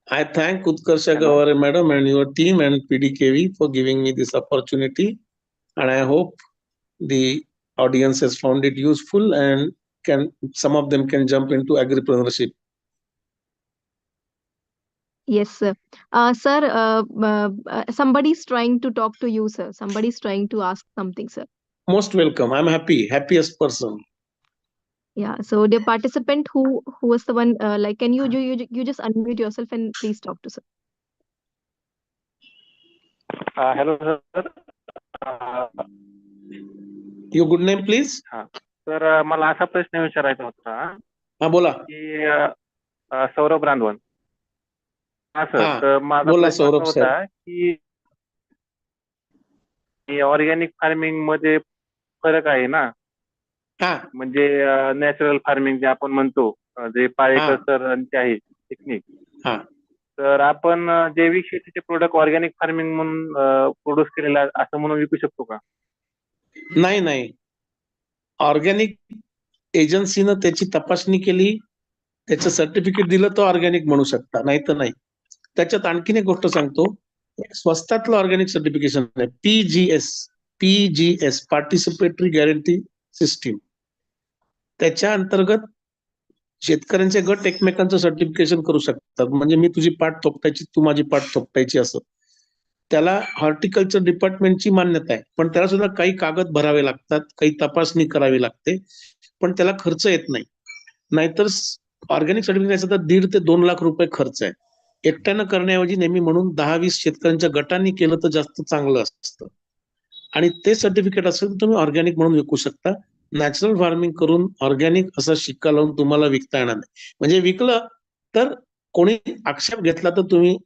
I thank Utkarsha Hello. Gaware madam and your team and PDKV for giving me this opportunity. And I hope the audience has found it useful and some of them can jump into agripreneurship. Yes, sir. Sir, somebody's trying to talk to you, sir. Somebody's trying to ask something, sir. Most welcome. I'm happy. Happiest person. Yeah. So the participant who was the one, like, can you just unmute yourself and please talk to sir. Hello, sir. Your good name, please. Sir मला असा प्रश्न विचारायचा होता हा बोला की सौरभ रांधवन. हा sir, हा, तर माझा बोला प्रश्न सौरभ असा सर. होता की ऑर्गॅनिक फार्मिंग मध्ये फरक आहे ना, हा म्हणजे नॅचरल फार्मिंग जे आपण म्हणतो, जे पाळेकर सर आहे टेक्निक, हा तर आपण जैविक शेतीचे प्रोडक्ट ऑर्गॅनिक फार्मिंग म्हणून प्रोड्यूस केलेला असं म्हणून विकू शकतो का? नाही नाही, ऑर्गॅनिक एजन्सीनं त्याची तपासणी केली, त्याचं सर्टिफिकेट दिलं तर ऑर्गॅनिक म्हणू शकता, नाही तर नाही. त्याच्यात आणखीन एक गोष्ट सांगतो, स्वस्तातलं ऑर्गॅनिक सर्टिफिकेशन आहे पीजीएस पार्टिसिपेटरी गॅरंटी सिस्टीम. त्याच्या अंतर्गत शेतकऱ्यांचे गट एकमेकांचं सर्टिफिकेशन करू शकतात. म्हणजे मी तुझी पाठ थोपटायची, तू माझी पाठ थोपटायची, असं त्याला हॉर्टिकल्चर डिपार्टमेंटची मान्यता आहे, पण त्याला सुद्धा काही कागद भरावे लागतात, काही तपासणी करावी लागते, पण त्याला खर्च येत नाही. नाहीतर ऑर्गॅनिक सर्टिफिकेशन तर 1.5 ते 2 लाख रुपये खर्च आहे. एकट्यानं करण्याऐवजी नेहमी म्हणून 10-20 शेतकऱ्यांच्या गटांनी केलं तर जास्त चांगलं असतं. आणि ते सर्टिफिकेट असेल तर तुम्ही ऑर्गॅनिक म्हणून विकू शकता. नॅचरल फार्मिंग करून ऑर्गॅनिक असा शिक्का लावून तुम्हाला विकता येणार नाही. म्हणजे विकलं तर कोणी आक्षेप घेतला तर तुम्ही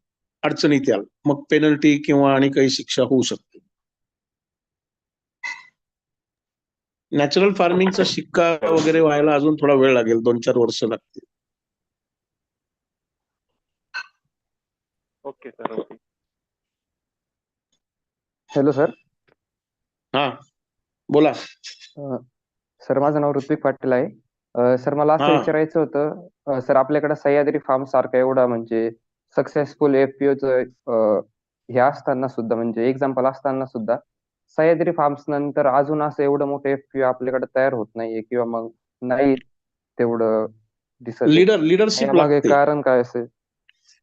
अडचणीत याल, मग पेनल्टी किंवा आणि काही शिक्षा होऊ शकते. नॅचरल फार्मिंगचा शिक्का वगैरे व्हायला अजून थोडा वेळ लागेल, 2-4 वर्ष लागतील. Okay sir. Okay. Hello sir. हा बोला. सर माझं नाव ऋत्विक पाटील आहे. सर मला असं हा. विचारायचं होतं, सर आपल्याकडे सह्याद्री फार्म सारखा एवढा म्हणजे सक्सेसफुल FPOचं हे असताना सुद्धा, म्हणजे एक्झाम्पल असताना सुद्धा सह्याद्री फार्म्स नंतर अजून असं एवढं मोठं FPO आपल्याकडे तयार होत नाहीये किंवा मग नाही तेवढं दिसत आहे. लिडरशिप यामागे लागते. कारण काय असेल?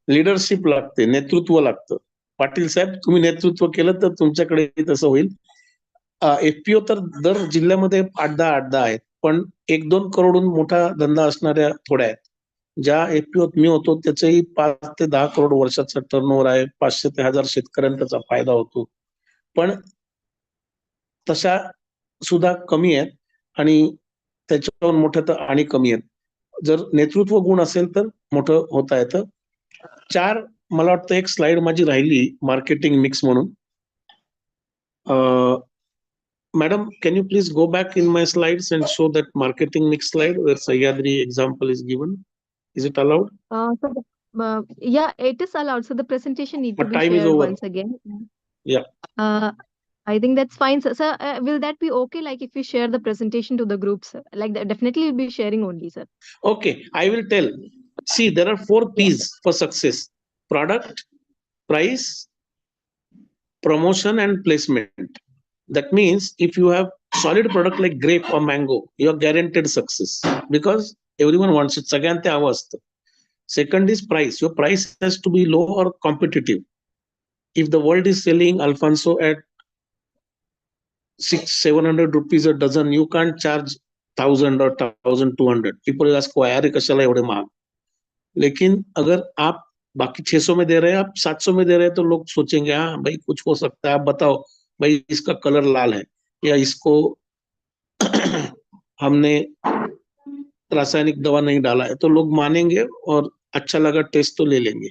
लिडरशिप लागते, नेतृत्व लागतं. पाटील साहेब, तुम्ही नेतृत्व केलं तर तुमच्याकडे तसं होईल. FPO तर दर जिल्ह्यामध्ये 8-10 आहेत, पण 1-2 करोडून मोठा धंदा असणाऱ्या थोड्या आहेत. ज्या FPO मी होतो त्याचंही 5 ते 10 करोड वर्षाचा टर्नओव्हर आहे. 500 ते 1000 शेतकऱ्यांना त्याचा फायदा होतो. पण तशा सुद्धा कमी आहेत आणि त्याच्यावर मोठ्या तर आणि कमी आहेत. जर नेतृत्व गुण असेल तर मोठं होता येतं. 4 मला वाटतं एक स्लाइड माझी राहिली मार्केटिंग मिक्स म्हणून. Madam, can you please go back in my slides and show that marketing mix slide where Sahyadri example is given? Is it allowed? Yeah, it is allowed. So the presentation need to But be time is shared over. once again. Yeah. I think that's fine, sir. Sir, will that be okay? Like if we share the presentation to the groups, like that, definitely we'll be sharing only, sir. Okay, I will tell. See, there are 4 P's for success: product, price, promotion, and placement. That means if you have solid product like grape or mango, you are guaranteed success because everyone wants it. Sagan te hava asतं. Second is price. Your price has to be low or competitive. If the world is selling Alfonso at 600-700 rupees a dozen, you can't charge 1000 or 1200. People will ask, why are kashala evde mahag? लेकिन अगर आप बाकी 600 में दे रहे हैं, आप 700 में दे रहे हैं, तो लोग सोचेंगे हाँ भाई कुछ हो सकता है, आप बताओ भाई इसका कलर लाल है या इसको हमने रासायनिक दवा नहीं डाला है, तो लोग मानेंगे और अच्छा लगा टेस्ट तो ले लेंगे.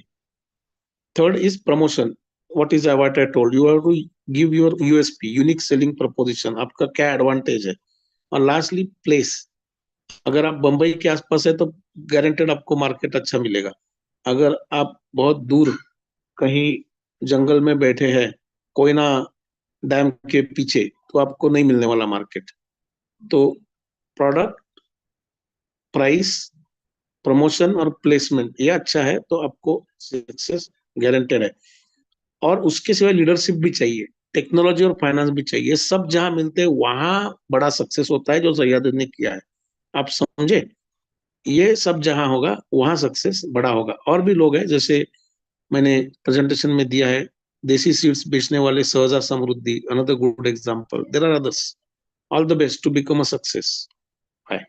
Third is promotion. What I told you, have to give your USP, unique selling proposition. आपका क्या एडवांटेज है. और लास्टली प्लेस. अगर आप बंबई के आसपास है तो गारंटेड आपको मार्केट अच्छा मिलेगा. अगर आप बहुत दूर कहीं जंगल में बैठे हैं, कोयना डैम के पीछे, तो आपको नहीं मिलने वाला मार्केट. तो प्रोडक्ट, प्राइस, प्रमोशन और प्लेसमेंट ये अच्छा है तो आपको सक्सेस गारंटेड है. और उसके सिवाय लीडरशिप भी चाहिए, टेक्नोलॉजी और फाइनेंस भी चाहिए. सब जहां मिलते हैं वहां बड़ा सक्सेस होता है, जो सह्याद्री ने किया है. आप समझे? ये सब जहां होगा वहां सक्सेस बड़ा होगा. और भी लोग हैं, जैसे मैंने प्रेजेंटेशन में दिया है, देसी सीड्स बेचने वाले Sahaja Samruddhi, another good example. There are others. All the best to become a success. Bye.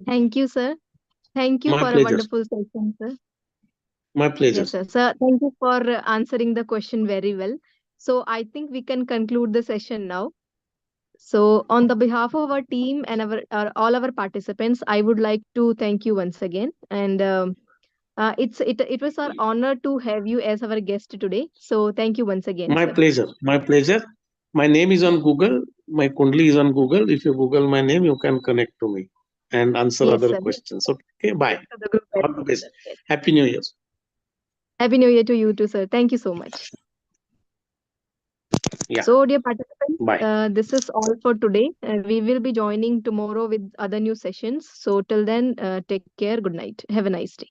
Thank you, sir. Thank you My for a pleasure. wonderful session, sir. My pleasure. Yes, sir. Sir, thank you for answering the question very well. So I think we can conclude the session now. So on the behalf of our team and all our participants, I would like to thank you once again. And it was our honor to have you as our guest today. So thank you once again, My sir. pleasure. My pleasure. My name is on Google. My Kundli is on Google. If you Google my name, you can connect to me and answer Yes, other sir. questions. Okay, bye. To the group as All the well, best. sir. Yes. Happy New Year. Happy New Year to you too, sir. Thank you so much. Yeah. So, dear participants, Bye. this is all for today. We will be joining tomorrow with other new sessions. So, till then, take care. Good night. Have a nice day.